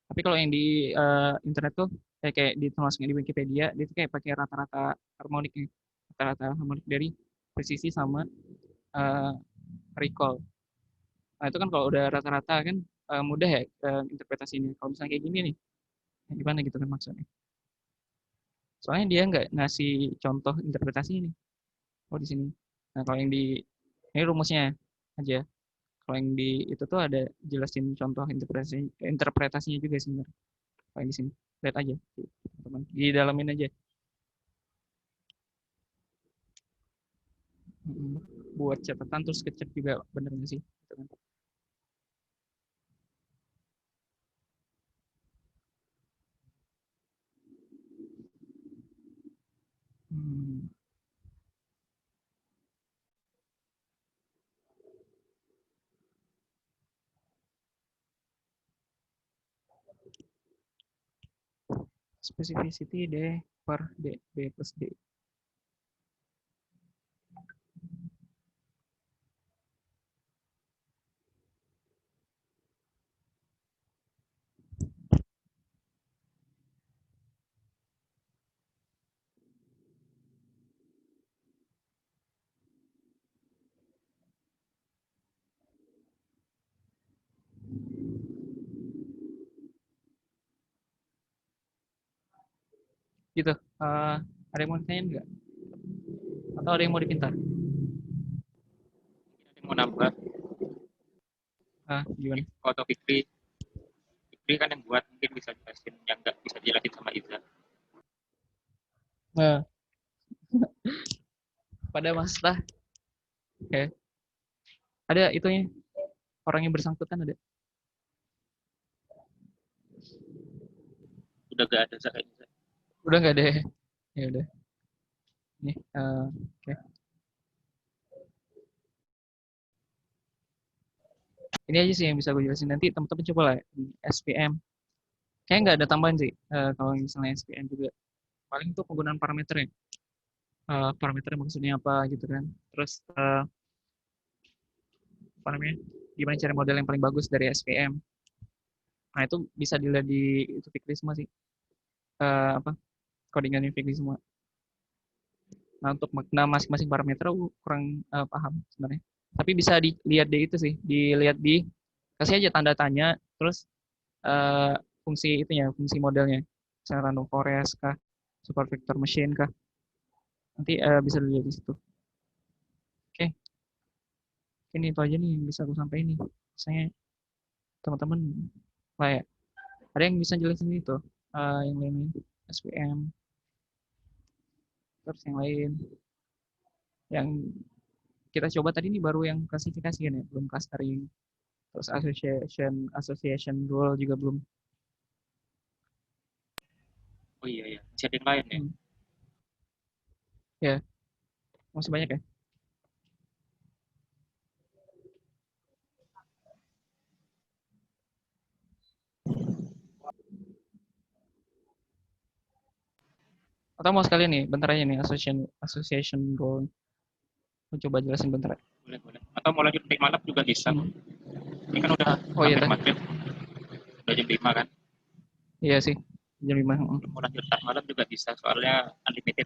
Tapi kalau yang di internet tuh kayak termasuknya di Wikipedia, dia tuh kayak pakai rata-rata harmonik nih. Rata-rata harmonik dari presisi sama recall. Nah, itu kan kalau udah rata-rata kan mudah ya interpretasinya. Kalau misalnya kayak gini nih, gimana gitu kan maksudnya. Soalnya dia nggak ngasih contoh interpretasi ini. Oh di sini. Nah kalau yang di ini rumusnya aja. Kalau yang di itu tuh ada jelasin contoh interpretasinya juga sih sebenarnya. Kalau yang di sini lihat aja, teman. Di dalamin aja. Buat catatan terus kecek juga bener nggak sih? Gitu kan. Hmm. Specificity D per D, B plus D. Gitu. Ada yang mau ditanyain nggak? Atau ada yang mau dipinta? Ada yang mau nambah. Gimana? Atau Fikri kan yang buat, mungkin bisa jelasin yang nggak bisa dijelasin sama Iza. Nah, pada masalah ya ada itunya orang yang bersangkutan ada. Udah nggak ada kayaknya. Udah nggak ada. Ya udah. Nih, oke. Ini aja sih yang bisa gue jelasin. Nanti teman-teman coba lah SPM. Kayaknya nggak ada tambahan sih kalau misalnya SPM juga. Paling itu penggunaan parameternya. Parameternya maksudnya apa gitu kan. Terus apa namanya? Gimana cara model yang paling bagus dari SPM. Nah itu bisa dilihat di itu Fikri semua sih. Apa codingannya Fikri semua. Nah untuk makna masing-masing parameter aku kurang paham sebenarnya. Tapi bisa dilihat di itu sih, dilihat di kasih aja tanda tanya, terus fungsi itunya, fungsi modelnya, misalnya random forest kah, super vector machine kah, nanti bisa dilihat di situ. Oke, ini itu aja nih yang bisa aku sampaikan nih. Misalnya teman-teman lah ya, ada yang bisa jelasin itu, yang lain SPM, terus yang lain, yang kita coba tadi ini baru yang klasifikasi kan ya, belum clustering, terus association rule juga belum. Oh iya ya, masih ada yang lain ya. Ya, masih banyak ya. Atau mau sekalian nih, bentar aja nih association rule. Mau coba jelasin bentar. Boleh. Atau mau lanjut take malam juga bisa. Ini kan udah iya, hampir maghrib. Udah jam 5 kan. Iya sih, jam 5. Mau lanjut take malam juga bisa, soalnya unlimited.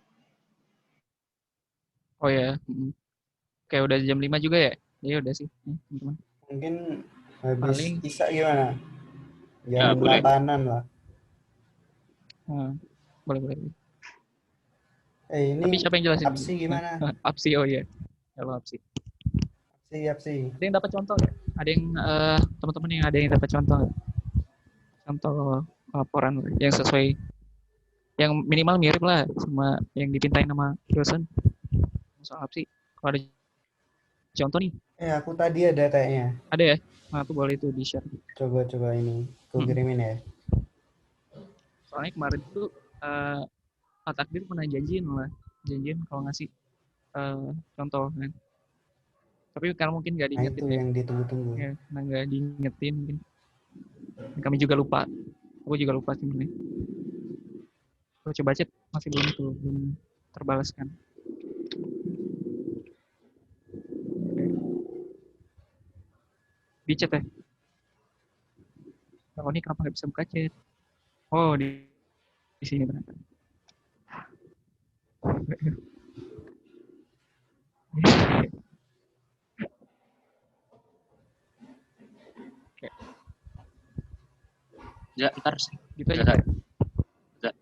Oh ya. Kayak udah jam 5 juga ya? Ya udah sih, teman-teman. Mungkin habis Paling Isa gimana? Ya, Jam boleh. 8-an lah. Boleh. Ini Tapi siapa yang jelasin? Apsi gimana? Apsi, oh iya. Halo Apsi. Apsi. Ada yang dapat contoh nggak? Ada yang teman-teman yang ada yang dapat contoh nggak? Contoh laporan yang sesuai, yang minimal mirip lah sama yang dipintain sama dosen. Soal Apsi. Kalau ada contoh nih. Aku tadi ada kayaknya. Ada ya? Nah, tuh boleh itu di-share. Coba ini. Aku kirimin ya. Soalnya kemarin tuh Pak Takdir pernah janjiin kalau ngasih contoh kan. Tapi karena mungkin nggak diingetin. Itu yang ditunggu-tunggu. Ya, karena nggak diingetin mungkin. Kami juga lupa. Aku juga lupa sebenarnya. Aku coba chat masih belum terbalaskan. Di chat ya. Kalau ini kenapa nggak bisa buka chat? Oh di sini ternyata. Ya, ntar Gitu aja. Nggak, nggak.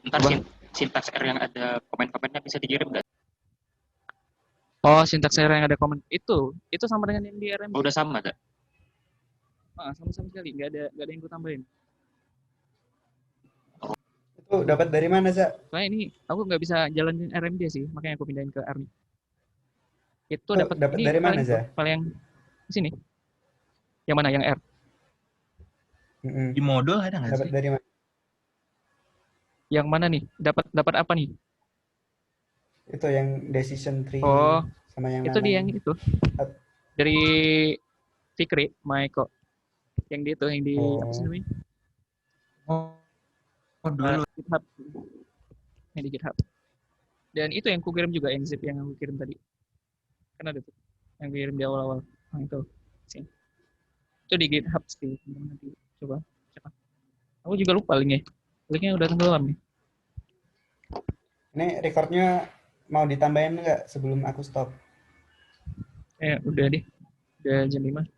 Ntar Apa? sintaks R yang ada komen-komennya bisa dikirim nggak? Oh, sintaks error yang ada komen itu sama dengan yang di RMD. Oh, udah sama nggak? Sama-sama sekali, nggak ada yang gue tambahin. Itu dapat dari mana, Za? Soalnya ini aku nggak bisa jalanin RMD sih, makanya aku pindahin ke R nih. Itu Itu dapat dapat ini dari mana, paling Za? paling yang di sini. Yang mana? Yang R. Mm-mm. Di modul ada nggak Dapat sih? dari mana? Yang mana nih? Dapat apa nih? Itu yang decision tree Oh, sama yang itu mana? di yang itu. Dari Fikri, Maiko. Yang di itu, yang di apa sih Oh, namanya? Oh, dulu. GitHub. Yang di GitHub. Dan itu yang ku kirim juga, yang zip yang aku kirim tadi. Kan ada tuh. Yang kirim di awal-awal. Nah, itu. Sini. Itu di GitHub sih. Nanti coba. Siapa? Aku juga lupa linknya. Linknya udah tenggelam nih. ini recordnya mau ditambahin nggak sebelum aku stop? Udah deh. Udah jam 5.